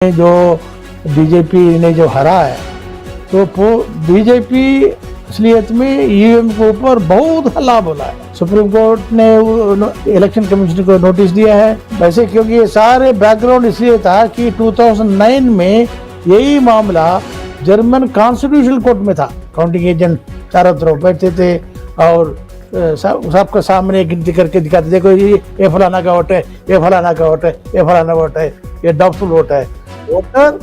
जो बीजेपी ने जो हरा है, तो बीजेपी असलियत में ईवीएम के ऊपर बहुत हल्ला बोला है। सुप्रीम कोर्ट ने इलेक्शन कमीशन को नोटिस दिया है। वैसे क्योंकि ये सारे बैकग्राउंड इसलिए था कि 2009 में यही मामला जर्मन कॉन्स्टिट्यूशनल कोर्ट में था। काउंटिंग एजेंट चारों तरफ बैठते थे और सबके सामने गिनती करके दिखाते, देखो ये फलाना का वोट है, ये फलाना का वोट है, ये फलाना वोट है, ये डाउटफुल वोट है। वोटर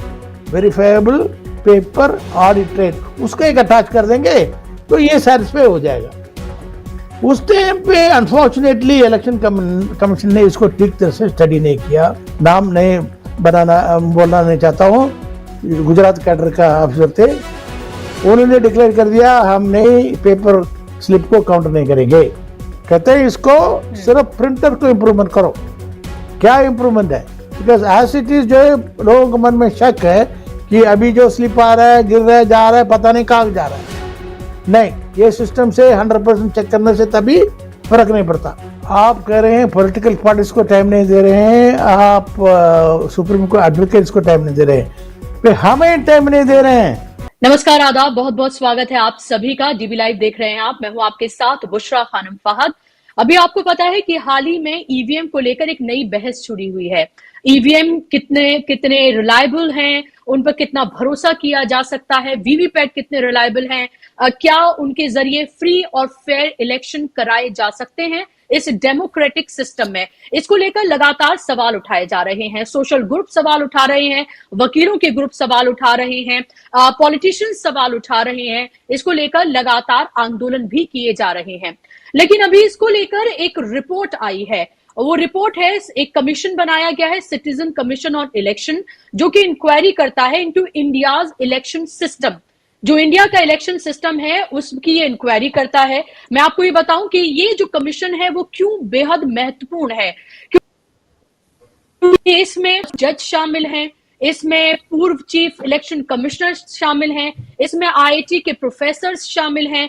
वेरीफाइबल पेपर ऑडिटेड उसको एक अटैच कर देंगे तो ये सेटिस्फाई हो जाएगा। उस टाइम पे अनफॉर्चुनेटली इलेक्शन कमीशन ने इसको ठीक तरह से स्टडी नहीं किया। नाम नहीं बोलना नहीं चाहता हूँ, गुजरात कैडर का ऑफिसर थे, उन्होंने डिक्लेयर कर दिया हम नहीं पेपर स्लिप को काउंट नहीं करेंगे। कहते हैं इसको सिर्फ प्रिंटर को इम्प्रूवमेंट करो। क्या इम्प्रूवमेंट है? बिकॉज एज इट इज जो है लोगों के मन में शक है कि अभी जो स्लिप आ रहा है, गिर रहा है, जा रहा है, पता नहीं कहाँ जा रहा है। नहीं, ये सिस्टम से 100% चेक करने से तभी फर्क नहीं पड़ता। आप कह रहे हैं पॉलिटिकल पार्टीज को टाइम नहीं दे रहे हैं, आप सुप्रीम कोर्ट एडवोकेट्स को टाइम नहीं दे रहे हैं, फिर हमें टाइम नहीं दे रहे हैं। नमस्कार, आदाब, बहुत बहुत स्वागत है आप सभी का। डीबी लाइव देख रहे हैं आप। मैं हूं आपके साथ बुशरा खानम फहद। अभी आपको पता है कि हाल ही में ईवीएम को लेकर एक नई बहस छुड़ी हुई है। ईवीएम कितने रिलायबल हैं, उन पर कितना भरोसा किया जा सकता है, वीवीपैट कितने रिलायबल हैं, क्या उनके जरिए फ्री और फेयर इलेक्शन कराए जा सकते हैं इस डेमोक्रेटिक सिस्टम में। इसको लेकर लगातार सवाल उठाए जा रहे हैं। सोशल ग्रुप सवाल उठा रहे हैं, वकीलों के ग्रुप सवाल उठा रहे हैं, पॉलिटिशियंस सवाल उठा रहे हैं। इसको लेकर लगातार आंदोलन भी किए जा रहे हैं। लेकिन अभी इसको लेकर एक रिपोर्ट आई है। वो रिपोर्ट है, एक कमीशन बनाया गया है, सिटीजन कमीशन ऑन इलेक्शन, जो कि इंक्वायरी करता है इनटू इंडियाज इलेक्शन सिस्टम। जो इंडिया का इलेक्शन सिस्टम है उसकी ये इंक्वायरी करता है। मैं आपको ये बताऊं कि ये जो कमीशन है वो क्यों बेहद महत्वपूर्ण है, क्योंकि इसमें जज शामिल हैं, इसमें पूर्व चीफ इलेक्शन कमिश्नर शामिल हैं, इसमें आईआईटी के प्रोफेसर शामिल हैं,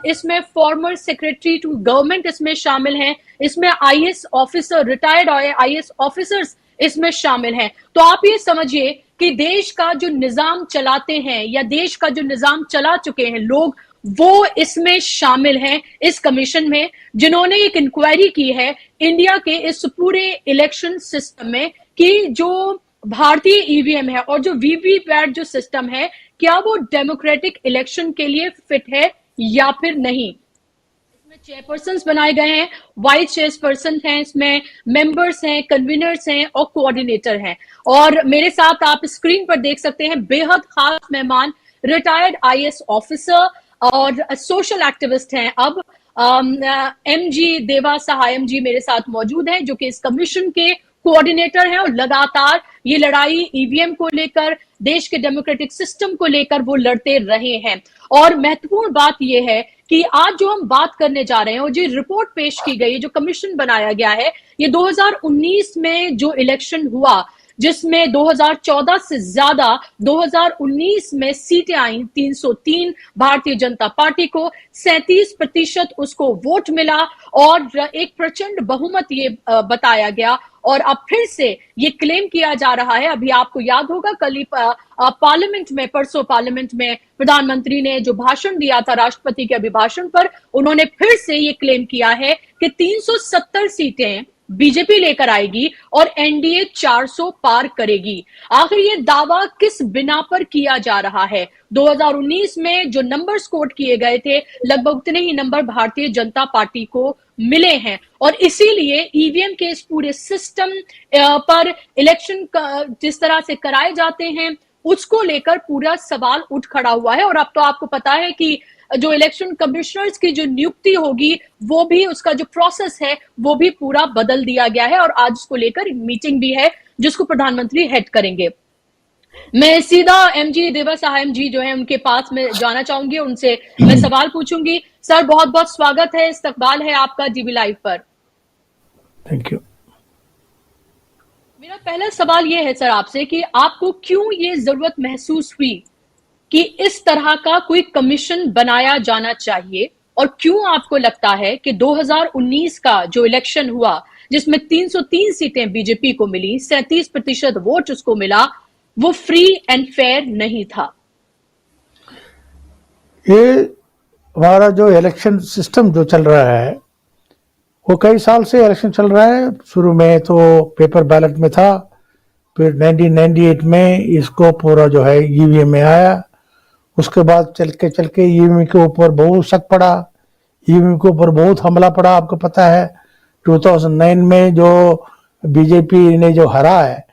इसमें फॉर्मर सेक्रेटरी टू गवर्नमेंट इसमें शामिल हैं, इसमें IAS officer, retired IAS officers इसमें शामिल हैं। तो आप ये समझिए कि देश का जो निजाम चलाते हैं या देश का जो निजाम चला चुके हैं लोग, वो इसमें शामिल हैं इस कमीशन में, जिन्होंने एक इंक्वायरी की है इंडिया के इस पूरे इलेक्शन सिस्टम में कि जो भारतीय ईवीएम है और जो वीवीपैट जो सिस्टम है, क्या वो डेमोक्रेटिक इलेक्शन के लिए फिट है या फिर नहीं। इसमें चेयरपर्सन्स बनाए गए हैं, वाइस चेयरपर्सन हैं, इसमें मेंबर्स हैं, कन्वीनर्स हैं और कोऑर्डिनेटर हैं। और मेरे साथ आप स्क्रीन पर देख सकते हैं बेहद खास मेहमान, रिटायर्ड आईएएस ऑफिसर और सोशल एक्टिविस्ट हैं। अब एमजी देवा सहायम जी मेरे साथ मौजूद हैं, जो कि इस कमीशन के कोऑर्डिनेटर हैं और लगातार ये लड़ाई ईवीएम को लेकर, देश के डेमोक्रेटिक सिस्टम को लेकर वो लड़ते रहे हैं। और महत्वपूर्ण बात यह है कि आज जो हम बात करने जा रहे हैं और जो रिपोर्ट पेश की गई, जो कमीशन बनाया गया है, ये 2019 में जो इलेक्शन हुआ, जिसमें 2014 से ज्यादा 2019 में सीटें आई 303, भारतीय जनता पार्टी को 37% उसको वोट मिला और एक प्रचंड बहुमत ये बताया गया। और अब फिर से ये क्लेम किया जा रहा है, अभी आपको याद होगा कल ही पार्लियामेंट में, परसों पार्लियामेंट में प्रधानमंत्री ने जो भाषण दिया था राष्ट्रपति के अभिभाषण पर, उन्होंने फिर से ये क्लेम किया है कि 370 सीटें बीजेपी लेकर आएगी और एनडीए 400 पार करेगी। आखिर ये दावा किस बिना पर किया जा रहा है? 2019 में जो नंबर स्कोर किए गए थे, लगभग उतने ही नंबर भारतीय जनता पार्टी को मिले हैं और इसीलिए ईवीएम के इस पूरे सिस्टम पर इलेक्शन जिस तरह से कराए जाते हैं उसको लेकर पूरा सवाल उठ खड़ा हुआ है। और अब तो आपको पता है कि जो इलेक्शन कमिश्नर्स की जो नियुक्ति होगी, वो भी, उसका जो प्रोसेस है वो भी पूरा बदल दिया गया है और आज उसको लेकर मीटिंग भी है जिसको प्रधानमंत्री हेड करेंगे। मैं सीधा एमजी देवा सहायम जी जो है उनके पास में जाना चाहूंगी, उनसे मैं सवाल पूछूंगी। सर, बहुत बहुत स्वागत है, इस्तकबाल है आपका डीबी लाइव पर। Thank you. मेरा पहला सवाल ये है सर आपसे कि आपको क्यों ये जरूरत महसूस हुई कि इस तरह का कोई कमीशन बनाया जाना चाहिए, और क्यों आपको लगता है कि 2019 का जो इलेक्शन हुआ जिसमें 303 सीटें बीजेपी को मिली, 37% वोट उसको मिला, वो फ्री एंड फेयर नहीं था। ये हमारा जो इलेक्शन सिस्टम जो चल रहा है वो कई साल से इलेक्शन चल रहा है। शुरू में तो पेपर बैलेट में था, फिर 1998 में इसको पूरा जो है ईवीएम में आया। उसके बाद चल के ईवीएम के ऊपर बहुत शक पड़ा, ईवीएम के ऊपर बहुत हमला पड़ा। आपको पता है 2009 में जो बीजेपी ने जो हरा है,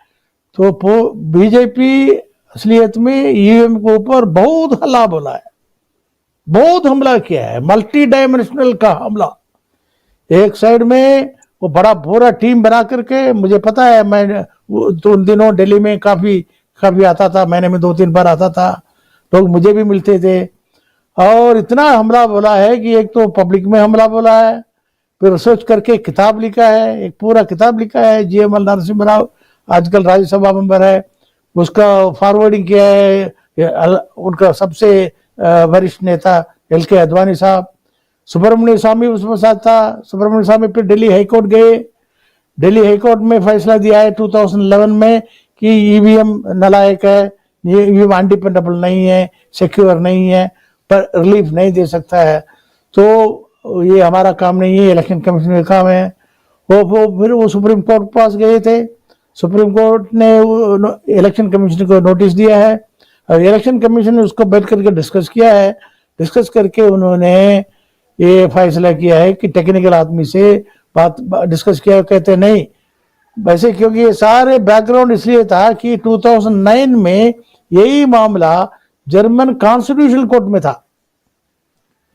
तो बीजेपी असलियत में ईवीएम के ऊपर बहुत हल्ला बोला है, बहुत हमला किया है, मल्टी डायमेंशनल का हमला। एक साइड में वो बड़ा पूरा टीम बना करके, मुझे पता है, मैं तो उन दिनों दिल्ली में काफी आता था, महीने में 2-3 बार आता था, लोग मुझे भी मिलते थे। और इतना हमला बोला है कि एक तो पब्लिक में हमला बोला है, फिर रिसर्च करके किताब लिखा है, एक पूरा किताब लिखा है। जीएमएल नरसिम्हा राव आजकल राज्यसभा मेंबर है, उसका फॉरवर्डिंग किया है उनका सबसे वरिष्ठ नेता एलके अडवाणी साहब। सुब्रमण्य स्वामी उसमें साथ था। सुब्रमण्य स्वामी फिर दिल्ली हाईकोर्ट गए, दिल्ली हाईकोर्ट में फैसला दिया है 2011 में कि ईवीएम नालायक है, ईवीएम अनडिपेंडेबल नहीं है, सिक्योर नहीं है, पर रिलीफ नहीं दे सकता है। तो ये हमारा काम नहीं है, इलेक्शन कमीशन का काम है। फिर वो सुप्रीम कोर्ट के पास गए थे। सुप्रीम कोर्ट ने इलेक्शन कमीशन को नोटिस दिया है और इलेक्शन कमीशन ने उसको बैठ करके डिस्कस किया है। डिस्कस करके उन्होंने ये फैसला किया है कि टेक्निकल आदमी से बात डिस्कस किया, कहते नहीं वैसे, क्योंकि ये सारे बैकग्राउंड इसलिए था कि 2009 में यही मामला जर्मन कॉन्स्टिट्यूशनल कोर्ट में था,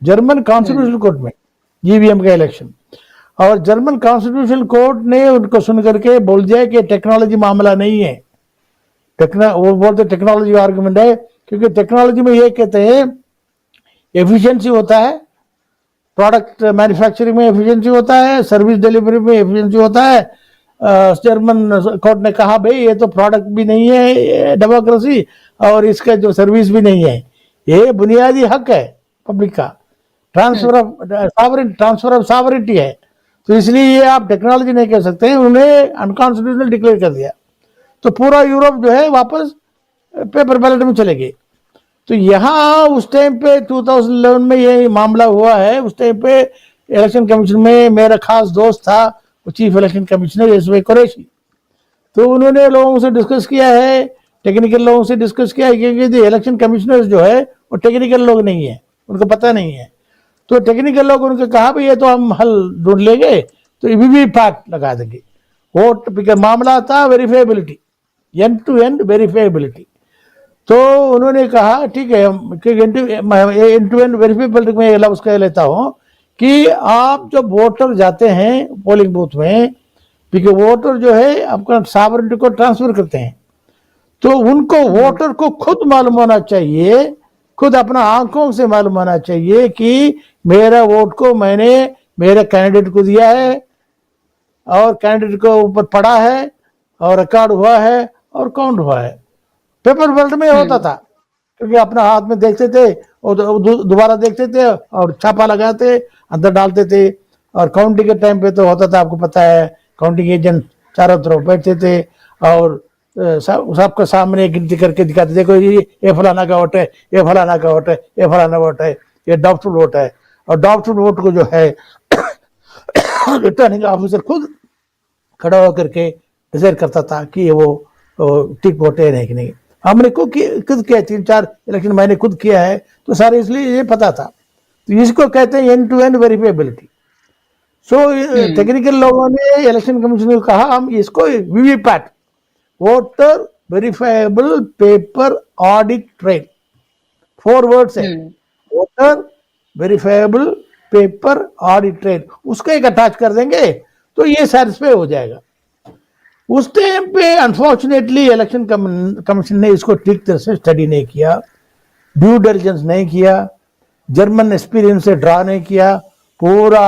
जर्मन कॉन्स्टिट्यूशनल कोर्ट में ईवीएम का इलेक्शन। और जर्मन कॉन्स्टिट्यूशनल कोर्ट ने उनको सुन करके बोल दिया कि टेक्नोलॉजी मामला नहीं है। वो बोलते टेक्नोलॉजी आर्गुमेंट है, क्योंकि टेक्नोलॉजी में ये कहते हैं एफिशिएंसी होता है, प्रोडक्ट मैन्युफैक्चरिंग में एफिशिएंसी होता है, सर्विस डिलीवरी में एफिशिएंसी होता है। जर्मन कोर्ट ने कहा भाई ये तो प्रोडक्ट भी नहीं है डेमोक्रेसी, और इसका जो सर्विस भी नहीं है, ये बुनियादी हक है पब्लिक का, ट्रांसफर ऑफ सॉवरेनिटी है। तो इसलिए ये आप टेक्नोलॉजी नहीं कह सकते हैं, उन्हें अनकॉन्स्टिट्यूशनल डिक्लेयर कर दिया। तो पूरा यूरोप जो है वापस पेपर बैलेट में चले गए। तो यहाँ उस टाइम पे 2011 में ये मामला हुआ है। उस टाइम पे इलेक्शन कमीशन में मेरा खास दोस्त था, वो chief election commissioner SY Qureshi. तो उन्होंने लोगों से डिस्कस किया है, टेक्निकल लोगों से डिस्कस किया है, क्योंकि जो इलेक्शन कमिश्नर जो है वो टेक्निकल लोग नहीं है, उनको पता नहीं है। तो टेक्निकल लोग उनको कहा भाई ये तो हम हल ढूंढ लेंगे, तो वीवीपैट लगा देंगे। वोट मामला था verifiability, end to end verifiability. तो उन्होंने कहा ठीक है, एंड टू एंड वेरीफाइबिलिटी में लफ्ज कह लेता हूं कि आप जब वोटर जाते हैं पोलिंग बूथ में, क्योंकि वोटर जो है आपका सॉवरेनिटी को ट्रांसफर करते हैं, तो उनको वोटर को खुद मालूम होना चाहिए, खुद अपना आंखों से मालूम होना चाहिए कि मेरा वोट को मैंने मेरे कैंडिडेट को दिया है और कैंडिडेट को ऊपर पड़ा है और रिकॉर्ड हुआ है और काउंट हुआ है। पेपर बैलेट में होता था, क्योंकि अपना हाथ में देखते थे और दोबारा देखते थे और छापा लगाते अंदर डालते थे। और काउंटिंग के टाइम पे तो होता था, आपको पता है, काउंटिंग एजेंट चारों तरफ बैठते थे और सबके सामने गिनती करके दिखाते, देखो ये फलाना का वोट है, ये फलाना का वोट है, ये फलाना वोट है, ये डाउटफुल वोट है। और डाउटफुल वोट को जो है रिटर्निंग ऑफिसर खुद खड़ा होकर के डिसाइड करता था कि वो टिक वोट है नहीं कि नहीं। हमने खुद किया, 3-4 इलेक्शन मैंने खुद किया है, तो सारे इसलिए ये पता था। तो इसको कहते हैं end to end verifiability. So technical लोगों ने इलेक्शन कमीशन को कहा हम इसको VVPAT, voter verifiable paper audit trail, 4 words है, voter verifiable paper audit trail, उसको एक अटैच कर देंगे तो ये सेटिस्फाई हो जाएगा। उस टाइम पे अनफॉर्चुनेटली इलेक्शन कमीशन ने इसको ठीक तरह से स्टडी नहीं किया, ड्यू डिलिजेंस नहीं किया, जर्मन एक्सपीरियंस से ड्रा नहीं किया, पूरा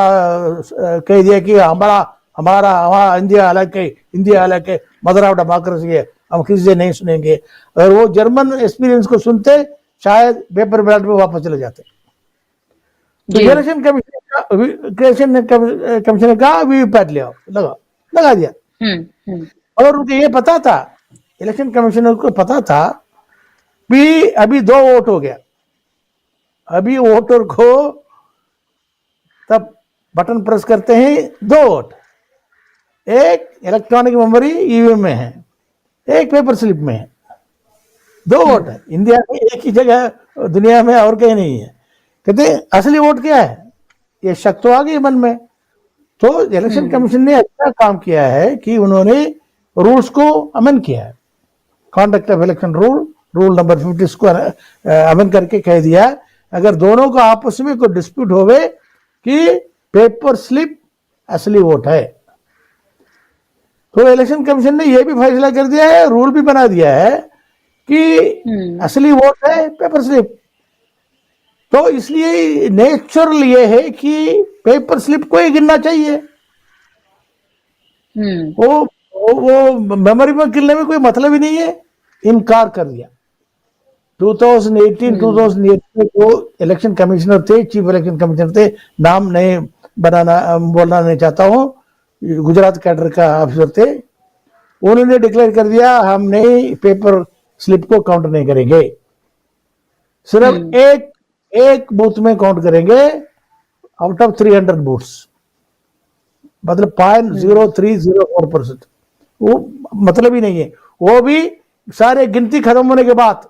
कह दिया कि हमारा इंडिया अलग है, मदर ऑफ डेमोक्रेसी है, हम किसी से नहीं सुनेंगे। अगर वो जर्मन एक्सपीरियंस को सुनते शायद पेपर बैलेट में वापस चले जाते। तो इलेक्शन कमीशन ने कहा वीवीपैट ले आओ, लगा लगा दिया। हम्म। और उनको ये पता था, इलेक्शन कमिश्नर को पता था भी अभी 2 वोट हो गया, अभी वोटर को तब बटन प्रेस करते हैं 2 वोट, एक इलेक्ट्रॉनिक मेमोरी ईवीएम में है, एक पेपर स्लिप में है, 2 वोट है इंडिया में, एक ही जगह दुनिया में और कहीं नहीं है। कहते असली वोट क्या है, ये शक तो आ गई मन में। तो इलेक्शन कमीशन ने अच्छा काम किया है कि उन्होंने रूल्स को अमेंड किया है, conduct of election rule number 50 को अमेंड करके कह दिया अगर दोनों का आपस में कोई डिस्प्यूट होवे कि पेपर स्लिप असली वोट है, तो इलेक्शन कमीशन ने यह भी फैसला कर दिया है, रूल भी बना दिया है कि असली वोट है पेपर स्लिप। तो इसलिए नेचुरल ये है कि पेपर स्लिप को ही गिनना चाहिए। वो मेमोरी में गिनने में कोई मतलब ही नहीं है, इनकार कर दिया। 2018 में जो इलेक्शन कमिश्नर थे, चीफ इलेक्शन कमिश्नर थे, नाम नहीं बोलना नहीं चाहता हूँ, गुजरात कैडर का ऑफिसर थे, उन्होंने डिक्लेयर कर दिया हम नहीं पेपर स्लिप को काउंट नहीं करेंगे, सिर्फ एक बूथ में काउंट करेंगे आउट ऑफ 300 बूथ्स, मतलब 0.0304%। वो मतलब ही नहीं है, वो भी सारे गिनती खत्म होने के बाद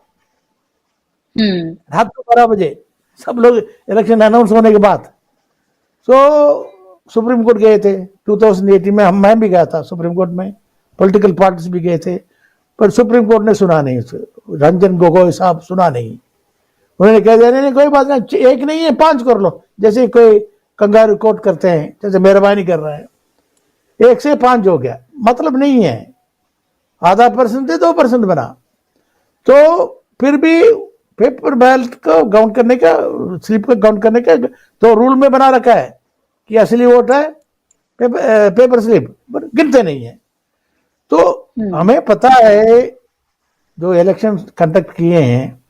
रात को 12 बजे सब लोग इलेक्शन अनाउंस होने के बाद। तो सुप्रीम कोर्ट गए थे 2018 में, मैं भी गया था सुप्रीम कोर्ट में, पॉलिटिकल पार्टीज भी गए थे, पर सुप्रीम कोर्ट ने सुना नहीं, रंजन गोगोई साहब सुना नहीं, उन्होंने कह दिया नहीं कोई बात नहीं, एक नहीं है 5 कर लो, जैसे कोई कंगारू कोर्ट करते हैं, जैसे मेहरबानी कर रहे हैं, 1 से 5 हो गया, मतलब नहीं है, आधा % थे 2% बना। तो फिर भी पेपर बैलेट को काउंट करने का, स्लिप को काउंट करने का तो रूल में बना रखा है कि असली वोट है पेपर स्लिप, गिनते नहीं है। तो हमें पता है जो इलेक्शन कंडक्ट किए हैं,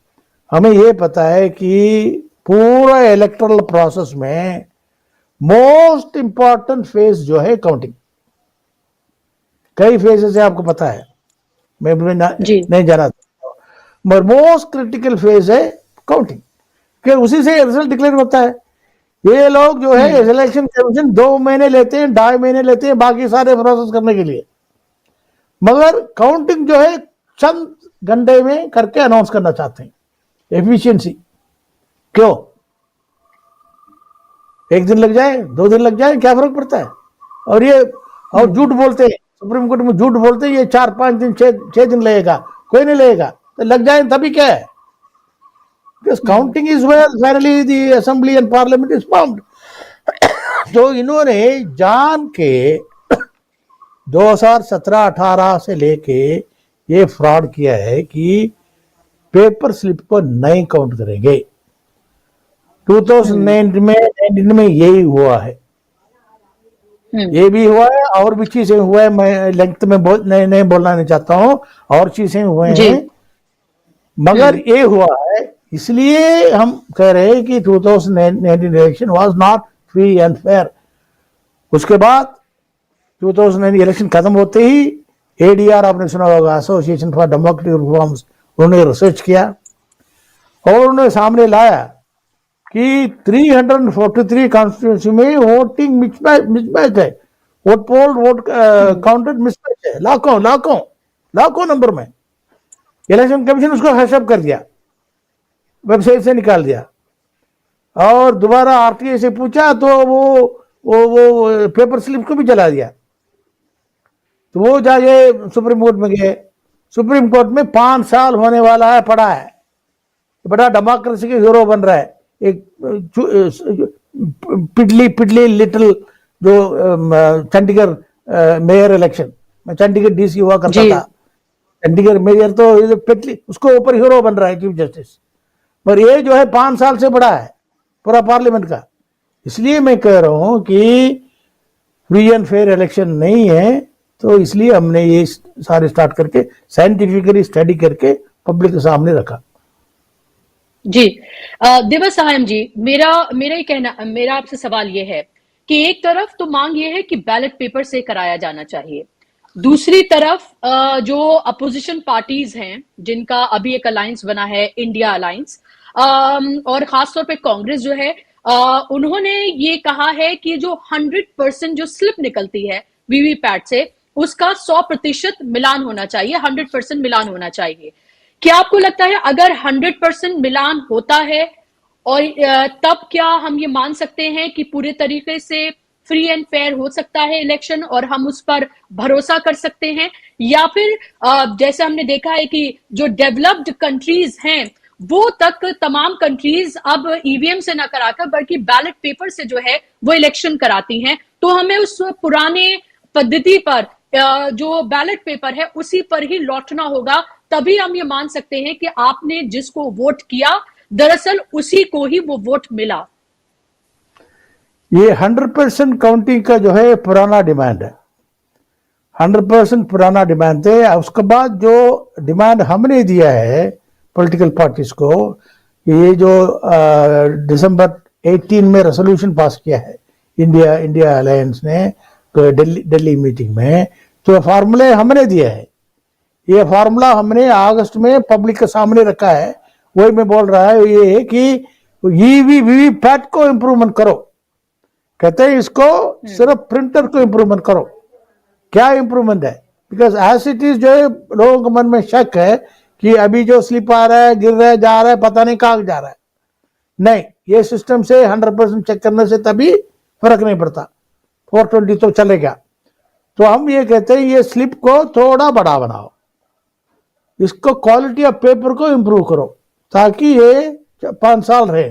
हमें ये पता है कि पूरा इलेक्टोरल प्रोसेस में मोस्ट इंपॉर्टेंट फेज जो है काउंटिंग, कई फेजेस है आपको पता है, मैं नहीं जाना, मगर मोस्ट क्रिटिकल फेज है काउंटिंग, कि उसी से रिजल्ट डिक्लेयर होता है। ये लोग जो है इलेक्शन कमीशन 2 महीने लेते हैं, 2.5 महीने लेते हैं बाकी सारे प्रोसेस करने के लिए, मगर काउंटिंग जो है चंद घंटे में करके अनाउंस करना चाहते हैं। एफिशिएंसी क्यों, 1 दिन लग जाए 2 दिन लग जाए क्या फर्क पड़ता है। और ये और झूठ बोलते हैं, सुप्रीम कोर्ट में झूठ बोलते हैं ये 4-5 दिन 6 दिन लगेगा, कोई नहीं लगेगा, तो लग जाए तभी क्या है, counting is where finally the assembly and parliament is found. तो इन्होंने जान के 2017-18 से लेके ये फ्रॉड किया है कि पेपर स्लिप को नहीं काउंट करेंगे। 2019 में यही हुआ है, ये भी हुआ है और भी चीजें हुआ है, मैं लेंथ में नहीं बोलना नहीं चाहता हूँ, और चीजें हुए हैं, मगर ये हुआ है, इसलिए हम कह रहे हैं कि 2019 election was not free and fair. उसके बाद 2009 इलेक्शन खत्म होते ही ADR आपने सुना होगा, एसोसिएशन फॉर डेमोक्रेटिक रिफॉर्म्स, उन्होंने रिसर्च किया और उन्होंने सामने लाया कि 343 कॉन्स्टिट्यूंसी में वोटिंग मिसमैच है, वोट पोल वोट काउंटेड मिसमैच है, लाखों नंबर में। इलेक्शन कमीशन उसको हैशअप कर दिया, वेबसाइट से निकाल दिया, और दोबारा RTI से पूछा तो वो पेपर स्लिप को भी जला दिया। तो वो जाके सुप्रीम कोर्ट में गए, सुप्रीम कोर्ट में 5 साल होने वाला है, पड़ा है, बड़ा डेमोक्रेसी के हीरो बन रहा है, एक पिडली लिटिल जो चंडीगढ़ मेयर इलेक्शन, मैं चंडीगढ़ DC हुआ करता था, चंडीगढ़ मेयर तो पिटली उसको ऊपर हीरो बन रहा है चीफ जस्टिस, पर ये जो है 5 साल से बड़ा है पूरा पार्लियामेंट का। इसलिए मैं कह रहा हूं कि फ्री एंड फेयर इलेक्शन नहीं है, तो इसलिए हमने ये सारे स्टार्ट करके साइंटिफिकली स्टडी करके पब्लिक के सामने रखा। जी देवासायम जी, मेरा आपसे सवाल ये है कि एक तरफ तो मांग ये है कि बैलेट पेपर से कराया जाना चाहिए, दूसरी तरफ जो अपोजिशन पार्टीज हैं जिनका अभी एक अलायंस बना है, इंडिया अलायंस, और खासतौर पे कांग्रेस जो है, उन्होंने ये कहा है कि जो 100% जो स्लिप निकलती है वीवीपैट से, उसका 100% मिलान होना चाहिए, 100% मिलान होना चाहिए। क्या आपको लगता है अगर 100% मिलान होता है और तब क्या हम ये मान सकते हैं कि पूरे तरीके से फ्री एंड फेयर हो सकता है इलेक्शन और हम उस पर भरोसा कर सकते हैं, या फिर जैसे हमने देखा है कि जो डेवलप्ड कंट्रीज हैं वो तक तमाम कंट्रीज अब ईवीएम से ना कराकर बल्कि बैलेट पेपर से जो है वो इलेक्शन कराती हैं, तो हमें उस पुराने पद्धति पर जो बैलेट पेपर है उसी पर ही लौटना होगा, तभी हम ये मान सकते हैं कि आपने जिसको वोट किया दरअसल उसी को ही वो वोट मिला। ये 100% काउंटिंग का जो है पुराना डिमांड है, 100% पुराना डिमांड है। उसके बाद जो डिमांड हमने दिया है पॉलिटिकल पार्टीज को, ये जो दिसंबर 18 में रेजोल्यूशन पास किया है इंडिया अलायंस ने तो दिल्ली मीटिंग में, तो फार्मूले हमने दिया है। ये फार्मूला हमने अगस्त में पब्लिक के सामने रखा है। वही मैं बोल रहा है ये कि वीवीपैट को इम्प्रूवमेंट करो, कहते हैं इसको सिर्फ प्रिंटर को इम्प्रूवमेंट करो। क्या इम्प्रूवमेंट है? बिकॉज एज इट इज जो है लोगों के मन में शक है कि अभी जो स्लिप आ रहा है, गिर रहा है, जा रहा है, पता नहीं कहाँ जा रहा है। नहीं, ये सिस्टम से 100% चेक करने से तभी फर्क नहीं पड़ता, 420 तो चलेगा। तो हम ये कहते हैं ये स्लिप को थोड़ा बड़ा बनाओ, इसको क्वालिटी ऑफ पेपर को इम्प्रूव करो ताकि ये 5 साल रहे।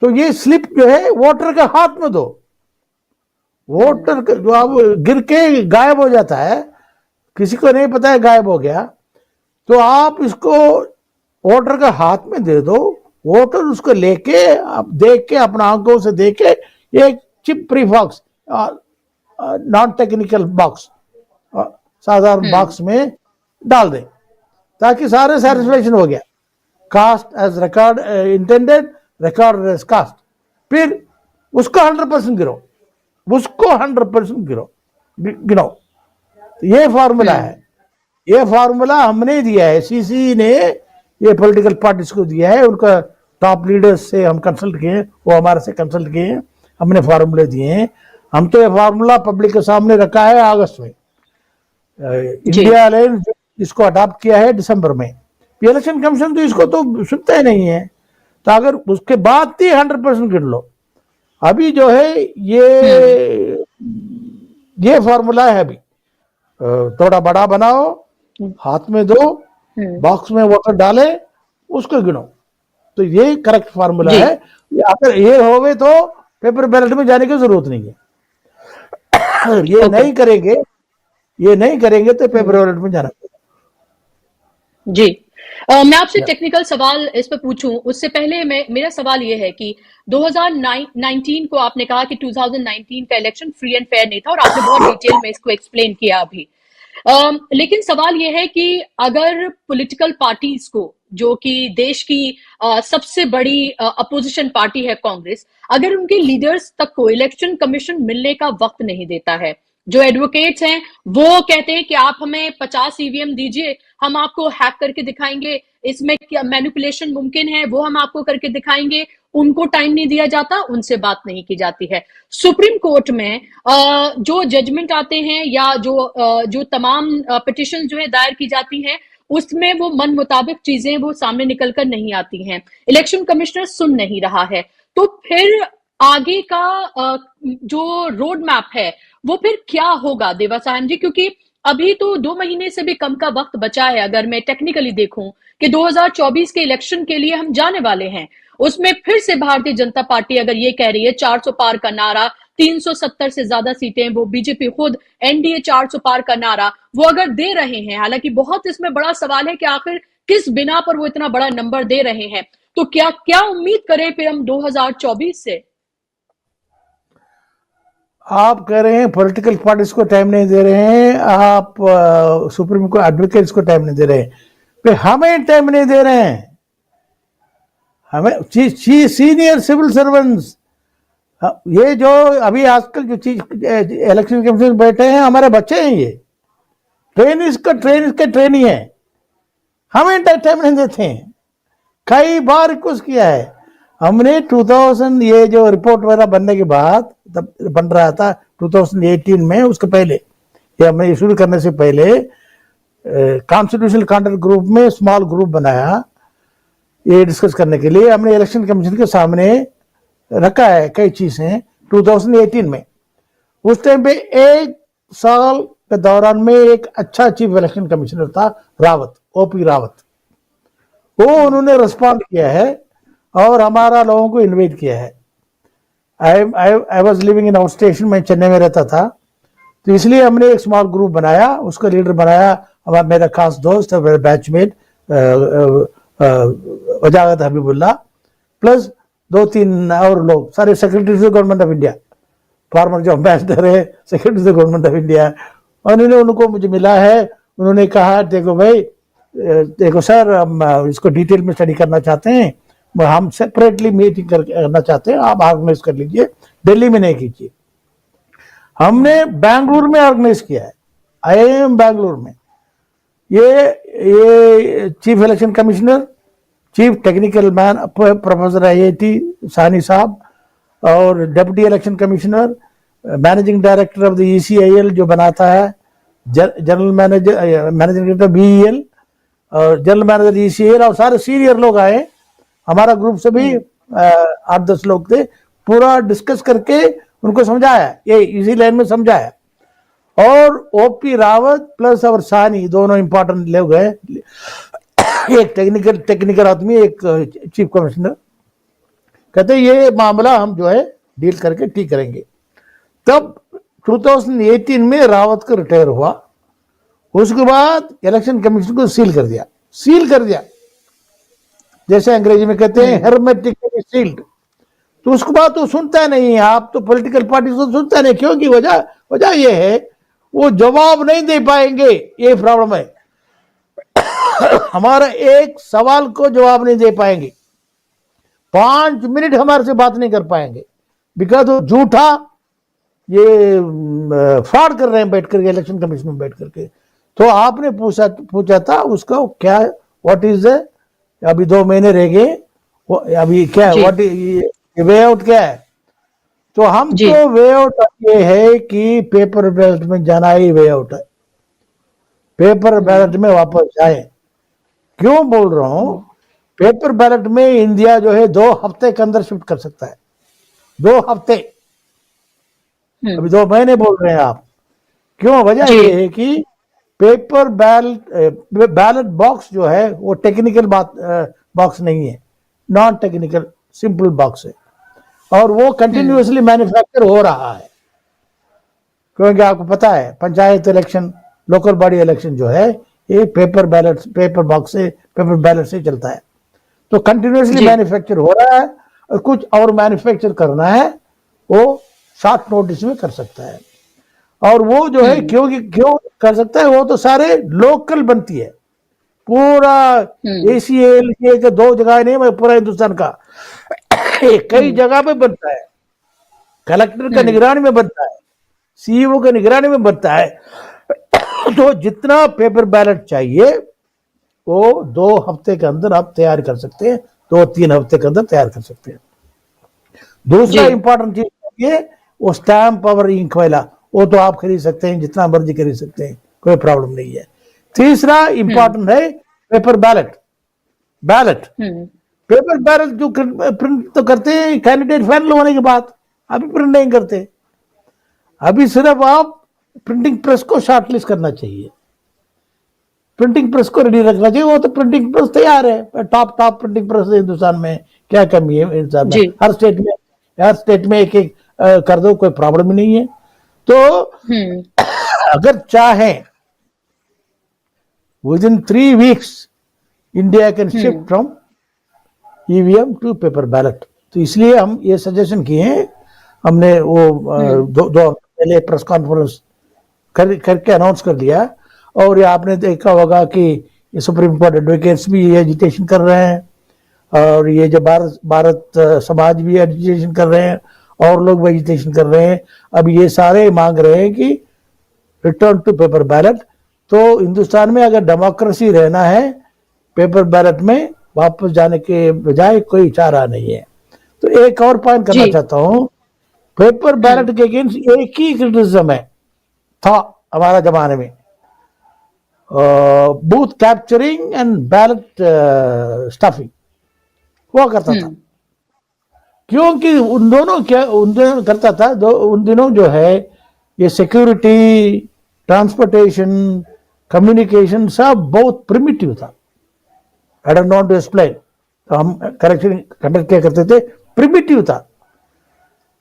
तो ये स्लिप जो है वोटर के हाथ में दो, वोटर जो अब गिर के गायब हो जाता है, किसी को नहीं पता है गायब हो गया, तो आप इसको वोटर के हाथ में दे दो। वोटर उसको लेके आप देख के अपना आंखों से देख के एक chip free box, non technical box, साधारण बॉक्स में डाल दे ताकि सारे सेटिस्फेक्शन हो गया। Cast as record intended, record as cast, फिर उसको 100% गिरो, उसको 100% गिनो। तो ये फार्मूला है, ये फार्मूला हमने दिया है, सीसी ने ये पॉलिटिकल पार्टीज को दिया है। उनका टॉप लीडर्स से हम कंसल्ट किए, वो हमारे से कंसल्ट किए, हमने फार्मूले दिए हैं। हम तो ये फार्मूला पब्लिक के सामने रखा है अगस्त में, इंडिया अलायंस इसको अडॉप्ट किया है दिसंबर में। इलेक्शन कमीशन तो इसको तो सुनता ही नहीं है, तो अगर उसके बाद 100% गिन लो। अभी जो है ये फार्मूला है, अभी थोड़ा बड़ा बनाओ, हाथ में दो, बॉक्स में वोटर डाले, उसको गिनो, तो ये करेक्ट फार्मूला है। अगर ये होवे तो पेपर बैलेट में जाने की जरूरत नहीं है। अगर ये नहीं करेंगे तो पेपर बैलेट में जाना जी। मैं आपसे टेक्निकल सवाल इस पर पूछूं उससे पहले मेरा सवाल ये है कि 2019 को आपने कहा कि 2019 का इलेक्शन फ्री एंड फेयर नहीं था, और आपने बहुत डिटेल में इसको एक्सप्लेन किया अभी। लेकिन सवाल यह है कि अगर पॉलिटिकल पार्टीज को, जो कि देश की सबसे बड़ी अपोजिशन पार्टी है कांग्रेस, अगर उनके लीडर्स तक को इलेक्शन कमीशन मिलने का वक्त नहीं देता है, जो एडवोकेट्स हैं वो कहते हैं कि आप हमें 50 ईवीएम दीजिए, हम आपको हैक करके दिखाएंगे, इसमें क्या मैनिपुलेशन मुमकिन है वो हम आपको करके दिखाएंगे, उनको टाइम नहीं दिया जाता, उनसे बात नहीं की जाती है। सुप्रीम कोर्ट में जो जजमेंट आते हैं या जो तमाम पिटिशन जो है दायर की जाती हैं, उसमें वो मन मुताबिक चीजें वो सामने निकलकर नहीं आती हैं, इलेक्शन कमिश्नर सुन नहीं रहा है। तो फिर आगे का जो रोड मैप है वो फिर क्या होगा देवासायन जी? क्योंकि अभी तो 2 महीने से भी कम का वक्त बचा है। अगर मैं टेक्निकली देखूं कि 2024 के इलेक्शन के लिए हम जाने वाले हैं, उसमें फिर से भारतीय जनता पार्टी अगर ये कह रही है 400 पार का नारा, 370 से ज्यादा सीटें, वो बीजेपी खुद एनडीए 400 पार का नारा वो अगर दे रहे हैं, हालांकि बहुत इसमें बड़ा सवाल है कि आखिर किस बिना पर वो इतना बड़ा नंबर दे रहे हैं, तो क्या उम्मीद करें फिर हम 2024 से? आप कह रहे हैं पॉलिटिकल पार्टीज को टाइम नहीं दे रहे हैं, आप सुप्रीम कोर्ट एडवोकेट्स को टाइम नहीं दे रहे हैं, फिर हमें टाइम नहीं दे रहे हैं। हमें सीनियर सिविल सर्वेंट्स हाँ, ये जो अभी आजकल जो चीज इलेक्शन कमीशन में बैठे हैं हमारे बच्चे हैं, ये ट्रेन इसका ट्रेन ही है, हम एंटरटेनमेंट देते हैं। कई बार रिक्वेस्ट किया है हमने 2000 ये जो रिपोर्ट वगैरह बनने के बाद, तब बन रहा था 2018 में, उसके पहले ये हमने शुरू करने से पहले कॉन्स्टिट्यूशनल कॉन्ट्रैक्ट ग्रुप में स्मॉल ग्रुप बनाया ये डिस्कस करने के लिए। हमने इलेक्शन कमीशन के सामने रखा है कई चीजें 2018 में। उस टाइम पे एक साल के दौरान में एक अच्छा चीफ इलेक्शन कमिश्नर था रावत, ओपी रावत, वो उन्होंने रिस्पॉन्ड किया है और हमारा लोगों को इन्वाइट किया है। I was living in out station, मैं चेन्नई में रहता था, तो इसलिए हमने एक स्मॉल ग्रुप बनाया, उसका लीडर बनाया हमारा मेरा खास दोस्त है, मेरा बैचमेट वजागत हबीबुल्ला, प्लस 2-3 और लोग, सारे secretary of government of India, farmer जो एम्बेसडर है secretary of government of India. और उनको मुझे मिला है, उन्होंने कहा देखो भाई, देखो सर, हम इसको डिटेल में स्टडी करना चाहते हैं, हम सेपरेटली मीटिंग करना चाहते हैं, आप ऑर्गेनाइज कर लीजिए, दिल्ली में नहीं कीजिए। हमने बेंगलुरु में ऑर्गेनाइज किया है, IIM बेंगलुरु में। ये chief election commissioner, chief technical man professor IIT सानी साहब, और deputy election commissioner, managing director of the ECIL जो बनाता है, general manager, managing director BEL और जनरल मैनेजर ECIL, और सारे सीनियर लोग आए। हमारा ग्रुप से भी 8-10 लोग थे। पूरा डिस्कस करके उनको समझाया, ये इसी लाइन में समझाया। और OP रावत प्लस और सानी दोनों इंपॉर्टेंट लोग हैं, एक टेक्निकल आदमी, एक चीफ कमिश्नर। कहते ये मामला हम जो है डील करके ठीक करेंगे। तब 2018 में रावत का रिटायर हुआ, उसके बाद इलेक्शन कमीशन को सील कर दिया, जैसे अंग्रेजी में कहते हैं हेर्मेटिकली सील्ड। तो उसके बाद तो सुनता नहीं, आप तो पॉलिटिकल पार्टी को सुनता नहीं, क्योंकि वजह ये है वो जवाब नहीं दे पाएंगे, ये प्रॉब्लम है। हमारा एक सवाल को जवाब नहीं दे पाएंगे, 5 मिनट हमारे से बात नहीं कर पाएंगे, बिकॉज वो झूठा ये फ्रॉड कर रहे हैं बैठ करके, इलेक्शन कमीशन में बैठ करके। तो आपने पूछा था उसका क्या, व्हाट इज अभी 2 महीने रह गए, अभी क्या व्हाट वे आउट क्या है? तो हम तो वे आउट ये है कि पेपर बैलेट में जाना ही वे आउट है, पेपर बैलेट में वापस जाए। क्यों बोल रहा हूं? पेपर बैलेट में इंडिया जो है 2 हफ्ते के अंदर शिफ्ट कर सकता है, 2 हफ्ते, अभी 2 महीने बोल रहे हैं आप। क्यों? वजह ये है कि पेपर बैलेट बॉक्स जो है वो टेक्निकल बॉक्स नहीं है, नॉन टेक्निकल सिंपल बॉक्स है, और वो कंटिन्यूअसली मैन्युफैक्चर हो रहा है। क्योंकि आपको पता है panchayat election, local body election जो है ये पेपर बॉक्स से, पेपर बैलेट से चलता है। तो कंटिन्यूअसली मैन्युफैक्चर हो रहा है, और कुछ और मैन्युफैक्चर करना है वो शॉर्ट नोटिस में कर सकता है। और वो जो है क्यों कर सकता है, वो तो सारे लोकल बनती है, पूरा ACL के 2 जगह नहीं, पूरा हिंदुस्तान का कई जगह पे बनता है, कलेक्टर का निगरानी में बनता है, CEO का निगरानी में बनता है। तो जितना पेपर बैलेट चाहिए वो 2 हफ्ते के अंदर आप तैयार कर सकते हैं, 2-3 हफ्ते के अंदर तैयार कर सकते हैं। दूसरा इंपॉर्टेंट चीज ये वो स्टैम्प और इंक वाला, वो तो आप खरीद सकते हैं, जितना मर्जी खरीद सकते हैं, कोई प्रॉब्लम नहीं है। तीसरा इंपॉर्टेंट है पेपर बैलेट। पेपर बैलेट जो प्रिंट तो करते हैं कैंडिडेट फाइनल होने के बाद, अभी प्रिंट नहीं करते। अभी सिर्फ आप प्रिंटिंग प्रेस को शॉर्टलिस्ट करना चाहिए, प्रिंटिंग प्रेस को रेडी रखना चाहिए, वो तो प्रिंटिंग प्रेस तैयार है, टॉप प्रिंटिंग प्रेस है हिंदुस्तान में। क्या कमी है हिंदुस्तान में? हर स्टेट में एक कर दो, कोई प्रॉब्लम ही नहीं है। तो अगर चाहें within 3 weeks India can shift from EVM to paper ballot. तो इसलिए हम ये सजेशन किए हैं, हमने वो 2 पहले प्रेस कॉन्फ्रेंस करके अनाउंस कर दिया। और ये आपने देखा होगा कि सुप्रीम कोर्ट एडवोकेट्स भी एजिटेशन कर रहे हैं, और ये जो भारत समाज भी एजिटेशन कर रहे हैं, और लोग वेजिटेशन कर रहे हैं। अब ये सारे मांग रहे हैं कि रिटर्न टू पेपर बैलेट। तो हिंदुस्तान में अगर डेमोक्रेसी रहना है, पेपर बैलेट में वापस जाने के बजाय कोई चारा नहीं है। तो एक और पॉइंट करना जी। चाहता हूं, पेपर बैलेट के अगेंस्ट एक ही क्रिटिसिज्म है था हमारा जमाने में, booth capturing and ballot stuffing हुआ करता था। क्योंकि उन दोनों करता था। उन दिनों जो है ये सिक्योरिटी, ट्रांसपोर्टेशन, कम्युनिकेशन सब बहुत प्रिमिटिव था। I don't not to explain. तो हम करेक्शन कंडक्ट क्या करते थे, प्रिमिटिव था।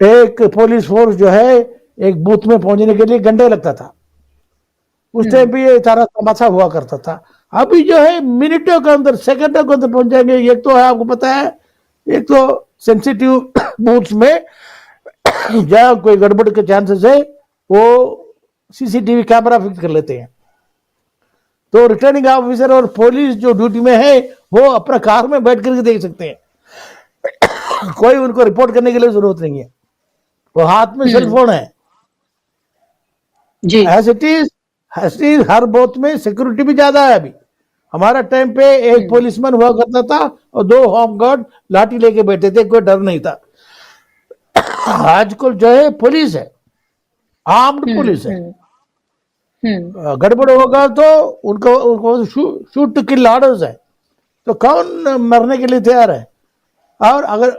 एक पुलिस फोर्स जो है एक बूथ में पहुंचने के लिए घंटे लगता था। उस टाइम पे ये सारा तमाशा हुआ करता था। अभी जो है मिनटों के अंदर, सेकंडों के अंदर पहुंच जाएंगे। एक तो है, आपको पता है, एक तो सेंसिटिव बूथ्स में जहां कोई गड़बड़ के चांसेस है वो सीसीटीवी कैमरा फिक्स कर लेते हैं। तो रिटर्निंग ऑफिसर और पुलिस जो ड्यूटी में है वो अपना कार में बैठ करके देख सकते हैं। कोई उनको रिपोर्ट करने के लिए जरूरत नहीं है, वो हाथ में सेल फोन है। जी। एज इट इज हर बूथ में सिक्योरिटी भी ज्यादा है। अभी हमारा टाइम पे एक पुलिसमैन हुआ करता था और 2 होम गार्ड लाठी लेके बैठे थे, कोई डर नहीं था। आजकल जो है पुलिस है, आर्म्ड पुलिस है। गड़बड़ होगा तो उनको शूट टू किल ऑर्डर्स है। तो कौन मरने के लिए तैयार है? और अगर